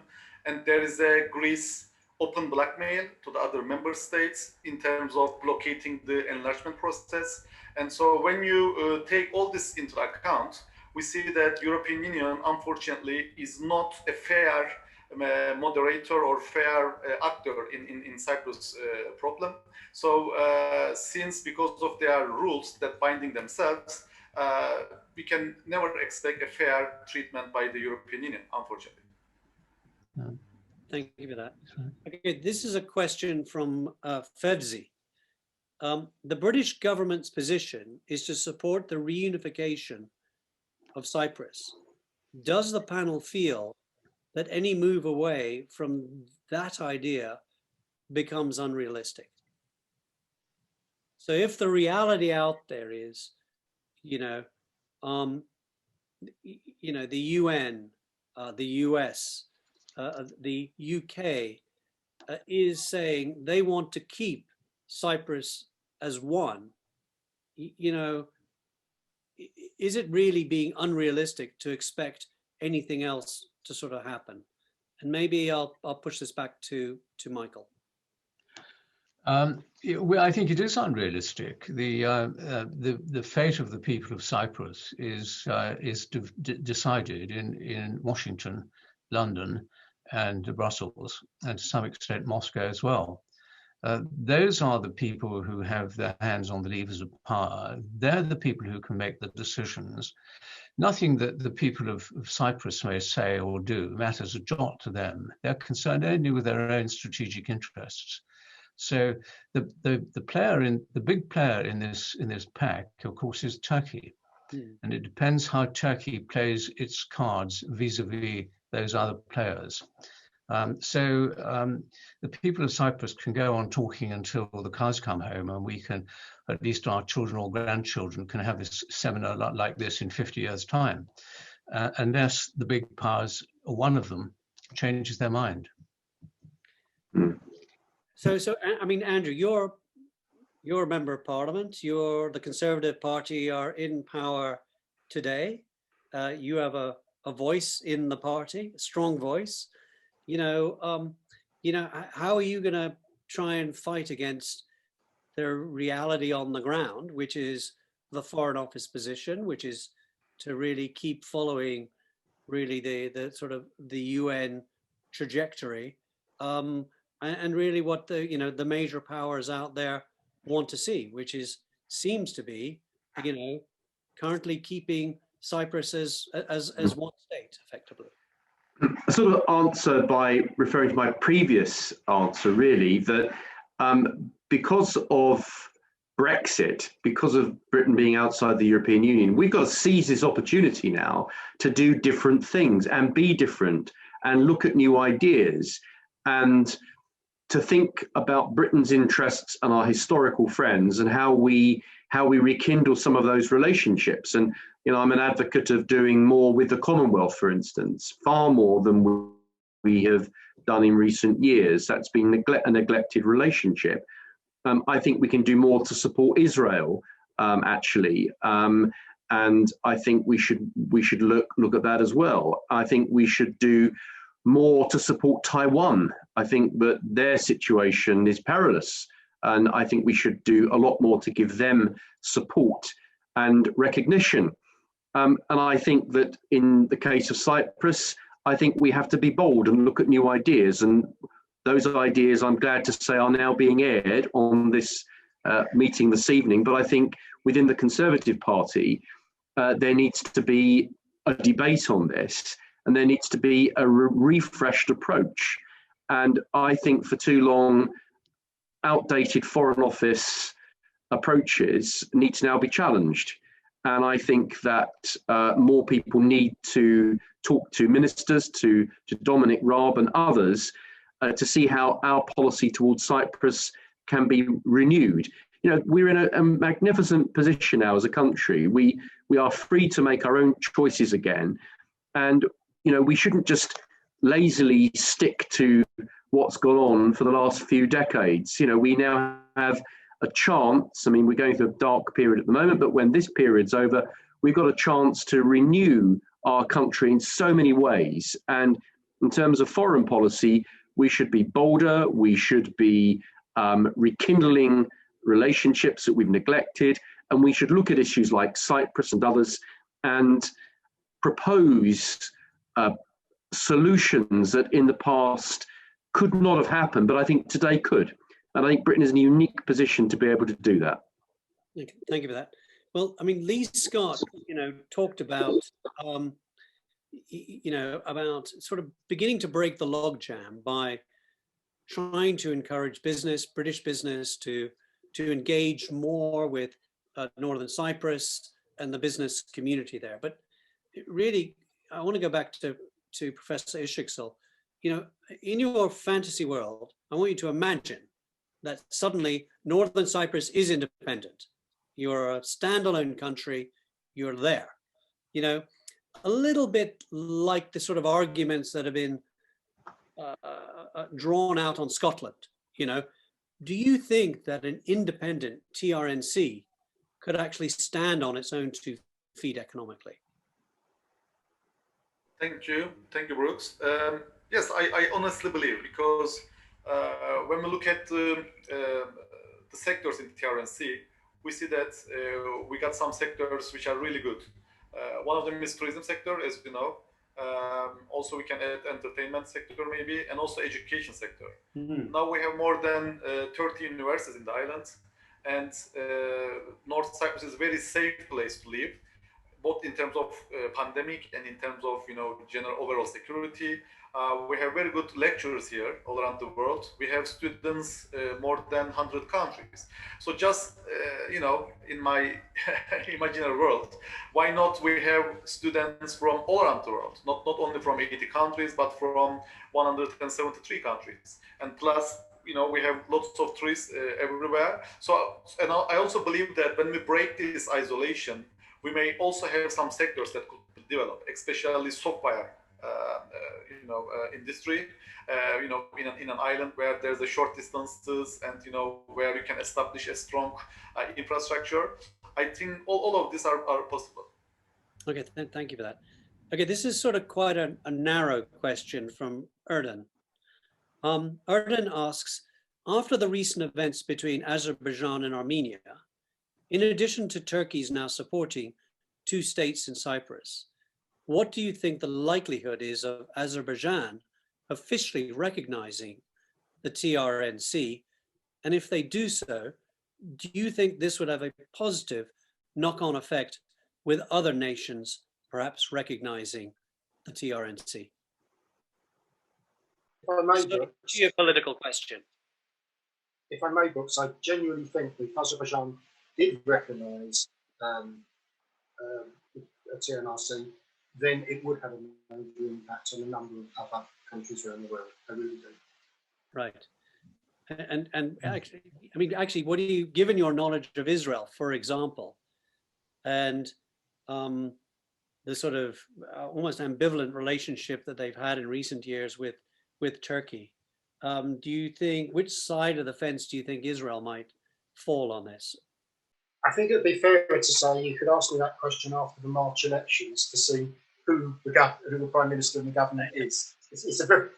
and there is a Greece open blackmail to the other member states in terms of blockading the enlargement process. And so when you take all this into account, we see that European Union, unfortunately, is not a fair moderator or fair actor in Cyprus problem. So since because of their rules that binding themselves, we can never expect a fair treatment by the European Union, unfortunately. Thank you for that. Okay, this is a question from Fevzi. The British government's position is to support the reunification of Cyprus. Does the panel feel that any move away from that idea becomes unrealistic? So if the reality out there is, the UN, the US, the UK is saying they want to keep Cyprus as one, is it really being unrealistic to expect anything else to sort of happen? And maybe I'll push this back to Michael. Well, I think it is unrealistic. The fate of the people of Cyprus is decided in Washington, London, and Brussels, and to some extent Moscow as well. Those are the people who have their hands on the levers of power. They're the people who can make the decisions. Nothing that the people of Cyprus may say or do matters a jot to them. They're concerned only with their own strategic interests. So the big player in this pack, of course, is Turkey. And it depends how Turkey plays its cards vis-a-vis those other players. The people of Cyprus can go on talking until the cows come home, and we can, at least our children or grandchildren, can have this seminar like this in 50 years' time, unless the big powers, or one of them, changes their mind. So I mean, Andrew, you're a member of Parliament. The Conservative Party are in power today. You have a voice in the party, a strong voice. How are you going to try and fight against the reality on the ground, which is the Foreign Office position, which is to really keep following really the sort of the UN trajectory, and really what the major powers out there want to see, which seems to be, currently keeping Cyprus as one state, effectively. I sort of answer by referring to my previous answer, really, that because of Brexit, because of Britain being outside the European Union, we've got to seize this opportunity now to do different things and be different and look at new ideas and to think about Britain's interests and our historical friends and how we rekindle some of those relationships. And I'm an advocate of doing more with the Commonwealth, for instance, far more than we have done in recent years. That's been a neglected relationship. I think we can do more to support Israel, actually, and I think we should look at that as well. I think we should do more to support Taiwan. I think that their situation is perilous, and I think we should do a lot more to give them support and recognition. And I think that in the case of Cyprus, I think we have to be bold and look at new ideas. And those ideas, I'm glad to say, are now being aired on this meeting this evening. But I think within the Conservative Party, there needs to be a debate on this, and there needs to be a refreshed approach. And I think for too long, outdated Foreign Office approaches need to now be challenged. And I think that more people need to talk to ministers, to Dominic Raab and others, to see how our policy towards Cyprus can be renewed. We're in a magnificent position now as a country. We are free to make our own choices again. And, we shouldn't just lazily stick to what's gone on for the last few decades. We now have a chance. I mean, we're going through a dark period at the moment, but when this period's over, we've got a chance to renew our country in so many ways. And in terms of foreign policy, we should be bolder. We should be rekindling relationships that we've neglected. And we should look at issues like Cyprus and others and propose solutions that in the past could not have happened, but I think today could. And I think Britain is in a unique position to be able to do that. Thank you for that. Well, I mean, Lee Scott, talked about, about sort of beginning to break the logjam by trying to encourage British business to engage more with Northern Cyprus and the business community there. But really, I want to go back to Professor Işıksal. In your fantasy world, I want you to imagine that suddenly Northern Cyprus is independent. You're a standalone country, you're there. A little bit like the sort of arguments that have been drawn out on Scotland. Do you think that an independent TRNC could actually stand on its own 2 feet economically? Thank you, Brooks. Yes, I honestly believe, because when we look at the sectors in the TRNC, we see that we got some sectors which are really good. One of them is tourism sector, as you know. Also, we can add entertainment sector maybe, and also education sector. Mm-hmm. Now we have more than 30 universities in the island, and North Cyprus is a very safe place to live, both in terms of pandemic and in terms of general overall security. We have very good lecturers here all around the world. We have students more than 100 countries. So just, you know, in my imaginary world, why not we have students from all around the world, not only from 80 countries, but from 173 countries. And plus, you know, we have lots of trees everywhere. So, and I also believe that when we break this isolation, we may also have some sectors that could develop, especially software industry, in an island where there's a short distances and, you know, where you can establish a strong infrastructure. I think all of these are possible. Okay, thank you for that. Okay, this is sort of quite a narrow question from Erden. Erden asks, after the recent events between Azerbaijan and Armenia, in addition to Turkey's now supporting 2 states in Cyprus, what do you think the likelihood is of Azerbaijan officially recognizing the TRNC? And if they do so, do you think this would have a positive knock-on effect with other nations perhaps recognizing the TRNC? If I may, So, geopolitical question. If I may, Brooks, I genuinely think if Azerbaijan did recognise the TRNC, then it would have a major impact on a number of other countries around the world. I really do. Right. And actually, I mean, what do you, given your knowledge of Israel, for example, and the sort of almost ambivalent relationship that they've had in recent years with Turkey, do you think, which side of the fence do you think Israel might fall on this? I think it'd be fair to say you could ask me that question after the March elections to see who the Prime Minister and the government is. It's a very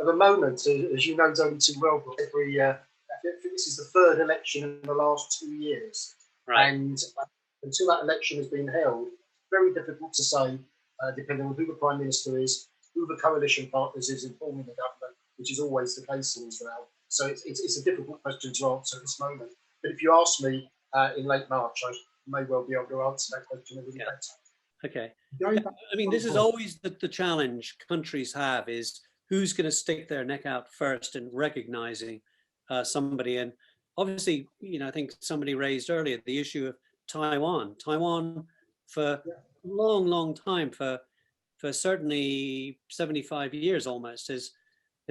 of a moment, as you know only too well, but I think this is the 3rd election in the last 2 years. Right. And until that election has been held, very difficult to say, depending on who the Prime Minister is, who the coalition partners is in forming the government, which is always the case in Israel. So it's a difficult question to answer at this moment. But if you ask me in late March, I may well be able to answer that question a little better. Okay. I mean, this is always the challenge countries have, is who's going to stick their neck out first in recognizing somebody. And obviously, you know, I think somebody raised earlier the issue of Taiwan. Taiwan for a long time, for certainly 75 years almost, has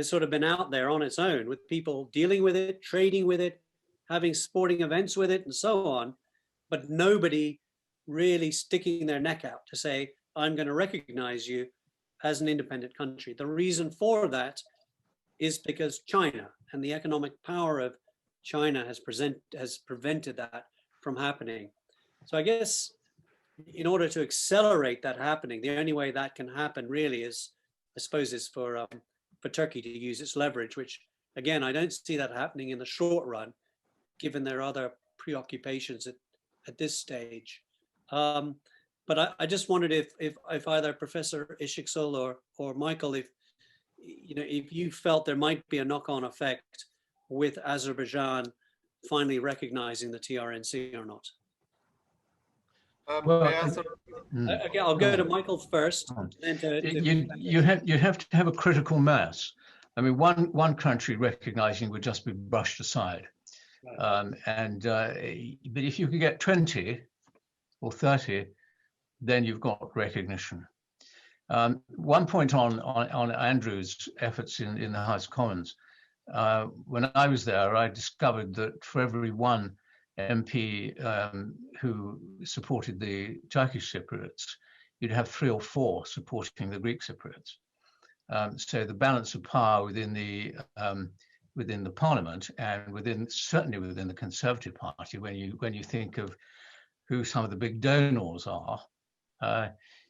sort of been out there on its own, with people dealing with it, trading with it, having sporting events with it, and so on. But nobody really sticking their neck out to say, I'm going to recognize you as an independent country. The reason for that is because China and the economic power of China has prevented that from happening. So I guess in order to accelerate that happening, the only way that can happen really is, I suppose, is for Turkey to use its leverage, which again, I don't see that happening in the short run, given their other preoccupations at this stage. But I just wondered if either Professor Işıksal or Michael, if you felt there might be a knock-on effect with Azerbaijan finally recognizing the TRNC or not. May I answer? Okay, I'll go to Michael first. You have to have a critical mass. I mean, one country recognizing would just be brushed aside. Right. But if you could get 20 or 30, then you've got recognition. One point on Andrew's efforts in the House of Commons, when I was there, I discovered that for every one MP who supported the Turkish Cypriots, you'd have 3 or 4 supporting the Greek Cypriots. So the balance of power within the Parliament and certainly within the Conservative Party, when you think of who some of the big donors are,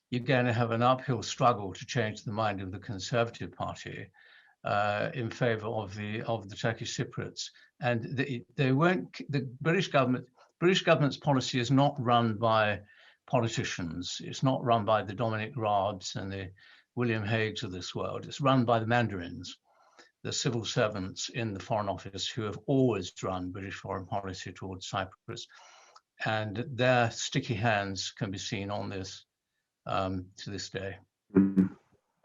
you're going to have an uphill struggle to change the mind of the Conservative Party in favour of the Turkish Cypriots. And the British government's policy is not run by politicians. It's not run by the Dominic Raabs and the William Hagues of this world. It's run by the mandarins, the civil servants in the Foreign Office who have always run British foreign policy towards Cyprus. And their sticky hands can be seen on this to this day.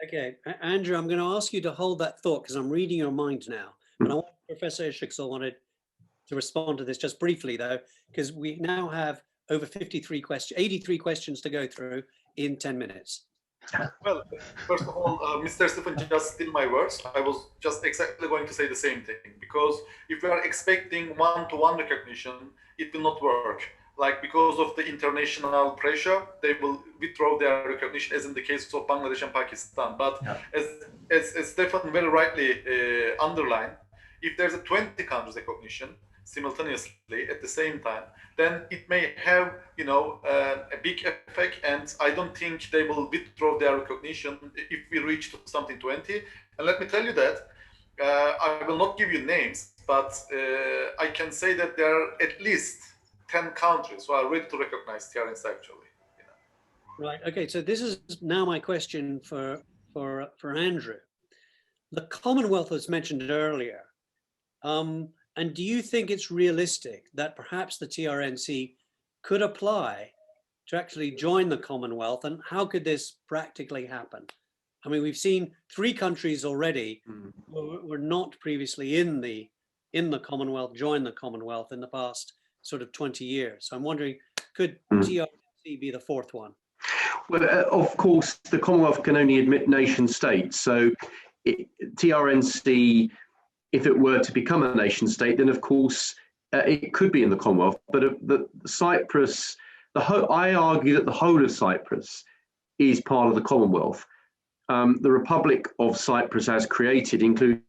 Okay, Andrew, I'm going to ask you to hold that thought because I'm reading your mind now. But I want Professor Işıksal wanted to respond to this just briefly, though, because we now have over 83 questions to go through in 10 minutes. Well, first of all, Mr. Stephen just steal my words. I was just exactly going to say the same thing, because if we are expecting one-to-one recognition, it will not work. Like, because of the international pressure, they will withdraw their recognition, as in the case of Bangladesh and Pakistan. But as Stefan very rightly underlined, if there's a 20 countries recognition simultaneously at the same time, then it may have, you know, a big effect, and I don't think they will withdraw their recognition if we reach to something 20. And let me tell you that I will not give you names, but I can say that there are at least 10 countries who are ready to recognize TRNC actually. You know. Right. Okay. So this is now my question for Andrew. The Commonwealth was mentioned earlier. And do you think it's realistic that perhaps the TRNC could apply to actually join the Commonwealth? And how could this practically happen? I mean, we've seen 3 countries already who were not previously in the Commonwealth join the Commonwealth in the past sort of 20 years. So I'm wondering, could TRNC be the 4th one? Well, of course, the Commonwealth can only admit nation states. So TRNC, if it were to become a nation state, then of course it could be in the Commonwealth. But Cyprus, I argue that the whole of Cyprus is part of the Commonwealth. The Republic of Cyprus, as created, included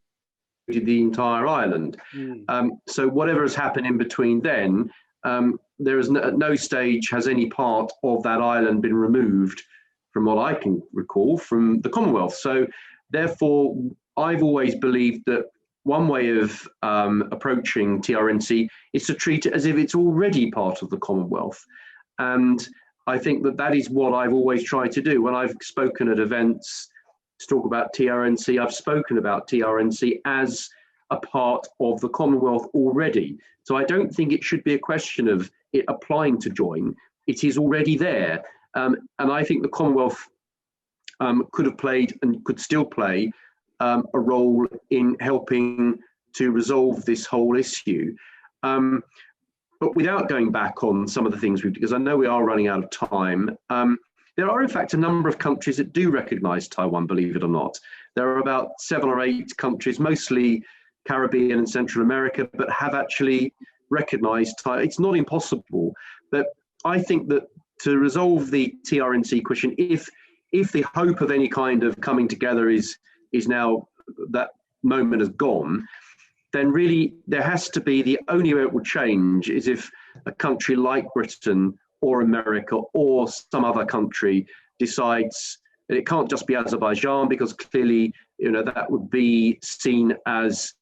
the entire island. So whatever has happened in between then, there is at no stage has any part of that island been removed, from what I can recall, from the Commonwealth. So therefore, I've always believed that one way of approaching TRNC is to treat it as if it's already part of the Commonwealth. And I think that that is what I've always tried to do. When I've spoken at events to talk about TRNC, I've spoken about TRNC as a part of the Commonwealth already. So I don't think it should be a question of it applying to join. It is already there. And I think the Commonwealth could have played and could still play a role in helping to resolve this whole issue. But without going back on some of the things, because I know we are running out of time, there are in fact a number of countries that do recognize Taiwan, believe it or not. There are about 7 or 8 countries, mostly Caribbean and Central America, but have actually recognized Taiwan. It's not impossible, but I think that to resolve the TRNC question, if the hope of any kind of coming together is now that moment has gone, then really there has to be, the only way it will change is if a country like Britain or America or some other country decides, and it can't just be Azerbaijan, because clearly, you know, that would be seen as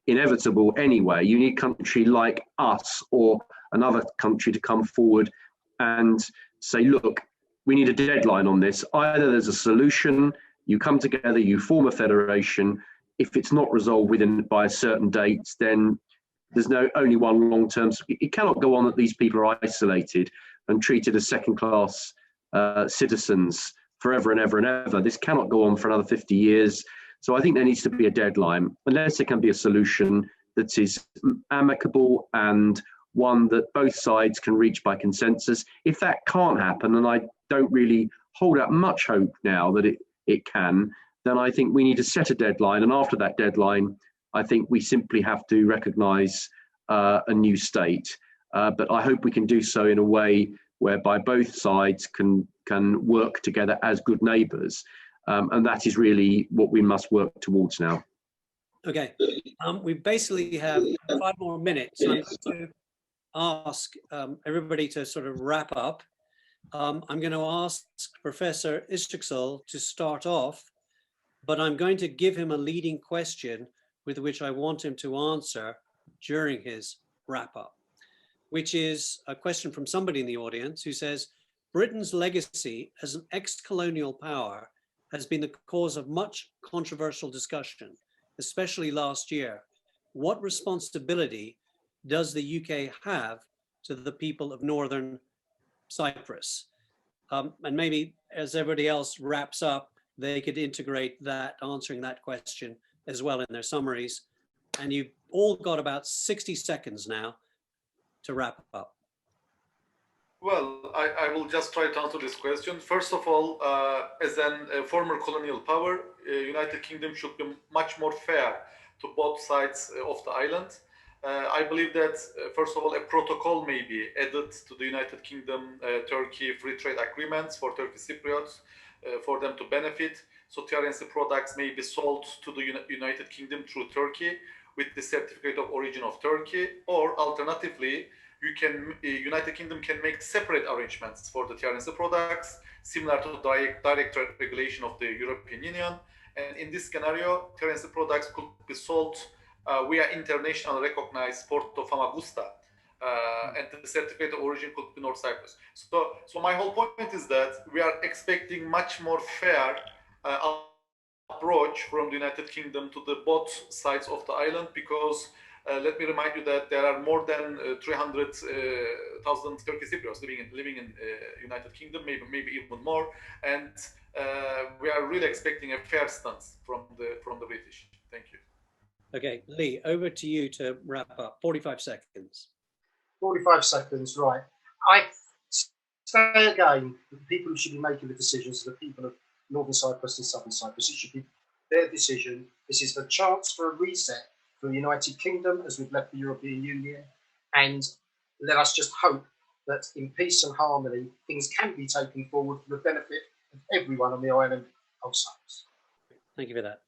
inevitable anyway. You need a country like us or another country to come forward and say, look, we need a deadline on this. Either there's a solution, you come together, you form a federation. If it's not resolved by a certain date, then there's only one long-term. It cannot go on that these people are isolated and treated as second-class citizens forever and ever and ever. This cannot go on for another 50 years. So I think there needs to be a deadline, unless there can be a solution that is amicable and one that both sides can reach by consensus. If that can't happen, and I don't really hold out much hope now that it can, then I think we need to set a deadline. And after that deadline, I think we simply have to recognise a new state. But I hope we can do so in a way whereby both sides can work together as good neighbours. And that is really what we must work towards now. Okay, we basically have 5 more minutes. I'm going to ask everybody to sort of wrap up. I'm going to ask Professor Işıksal to start off, but I'm going to give him a leading question with which I want him to answer during his wrap up, which is a question from somebody in the audience who says, Britain's legacy as an ex-colonial power has been the cause of much controversial discussion, especially last year. What responsibility does the UK have to the people of Northern Cyprus? And maybe as everybody else wraps up, they could integrate that, answering that question as well in their summaries. And you've all got about 60 seconds now to wrap up. Well, I will just try to answer this question. First of all, as a former colonial power, United Kingdom should be much more fair to both sides of the island. I believe that, first of all, a protocol may be added to the United Kingdom Turkey free trade agreements for Turkish Cypriots for them to benefit. So TRNC products may be sold to the United Kingdom through Turkey with the certificate of origin of Turkey, or alternatively, United Kingdom can make separate arrangements for the TRNC products, similar to direct regulation of the European Union. And in this scenario, TRNC products could be sold via international recognized port of Famagusta, and the certificate of origin could be North Cyprus. So my whole point is that we are expecting much more fair approach from the United Kingdom to the both sides of the island, because let me remind you that there are more than 300,000 Turkish Cypriots living in United Kingdom, maybe even more, and we are really expecting a fair stance from the British. Thank you. Okay, Lee, over to you to wrap up. 45 seconds. 45 seconds, right. I say again, the people who should be making the decisions are the people of Northern Cyprus and Southern Cyprus. It should be their decision. This is the chance for a reset for the United Kingdom as we've left the European Union. And let us just hope that in peace and harmony, things can be taken forward for the benefit of everyone on the island of Cyprus. Thank you for that.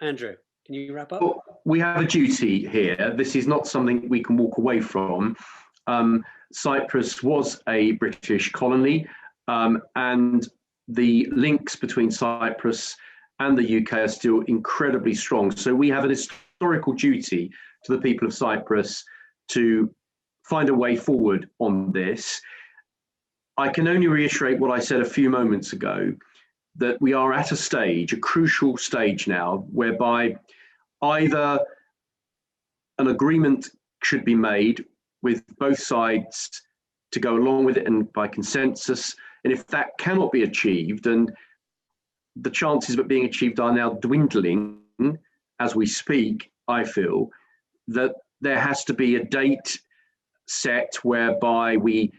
Andrew, can you wrap up? Well, we have a duty here. This is not something we can walk away from. Cyprus was a British colony, and the links between Cyprus and the UK are still incredibly strong. So we have an historical duty to the people of Cyprus to find a way forward on this. I can only reiterate what I said a few moments ago, that we are at a stage, a crucial stage now, whereby either an agreement should be made with both sides to go along with it and by consensus. And if that cannot be achieved, and the chances of it being achieved are now dwindling as we speak, I feel that there has to be a date set whereby we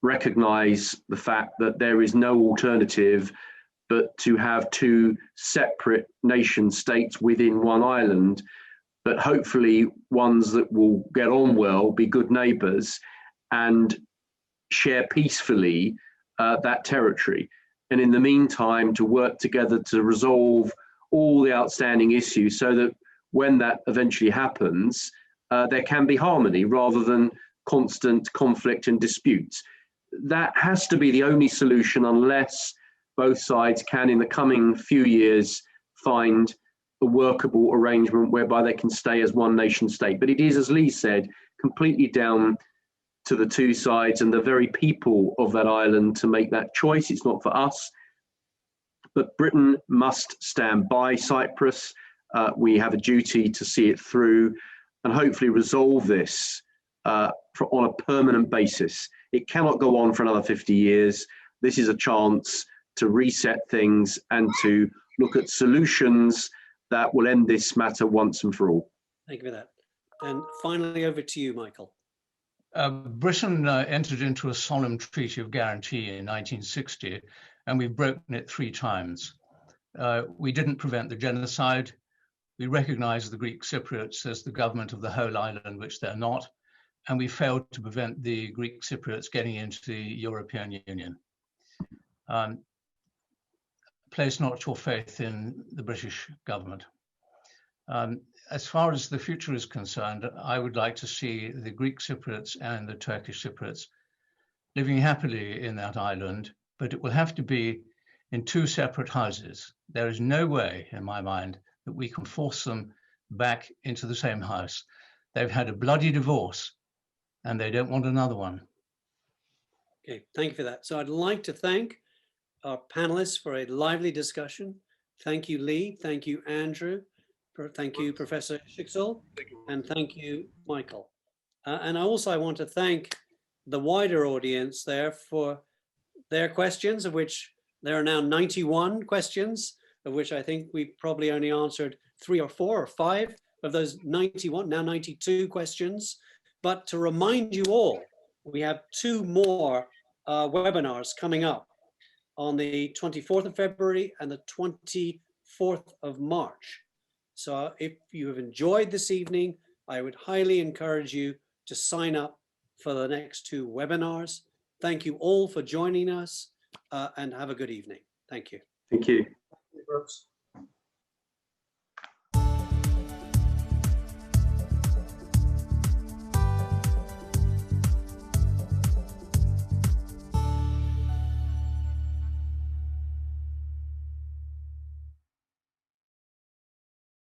recognize the fact that there is no alternative but to have two separate nation states within one island, but hopefully ones that will get on well, be good neighbors, and share peacefully that territory. And in the meantime, to work together to resolve all the outstanding issues so that when that eventually happens, there can be harmony rather than constant conflict and disputes. That has to be the only solution unless both sides can, in the coming few years, find a workable arrangement whereby they can stay as one nation state. But it is, as Lee said, completely down to the two sides and the very people of that island to make that choice. It's not for us. But Britain must stand by Cyprus. We have a duty to see it through and hopefully resolve this on a permanent basis. It cannot go on for another 50 years. This is a chance to reset things and to look at solutions that will end this matter once and for all. Thank you for that. And finally, over to you, Michael. Britain entered into a solemn treaty of guarantee in 1960, and we've broken it 3 times. We didn't prevent the genocide. We recognized the Greek Cypriots as the government of the whole island, which they're not, and we failed to prevent the Greek Cypriots getting into the European Union. Place not your faith in the British government. As far as the future is concerned, I would like to see the Greek Cypriots and the Turkish Cypriots living happily in that island, but it will have to be in 2 separate houses. There is no way, in my mind, that we can force them back into the same house. They've had a bloody divorce and they don't want another one. Okay, thank you for that. So I'd like to thank our panelists for a lively discussion. Thank you, Lee. Thank you, Andrew. Thank you, Professor Işıksal. And thank you, Michael. And I want to thank the wider audience there for their questions, of which there are now 91 questions of which I think we probably only answered 3 or 4 or 5 of those 91, now 92 questions. But to remind you all, we have 2 more webinars coming up on the 24th of February and the 24th of March. So if you have enjoyed this evening, I would highly encourage you to sign up for the next 2 webinars. Thank you all for joining us and have a good evening. Thank you. Thank you. Brooks.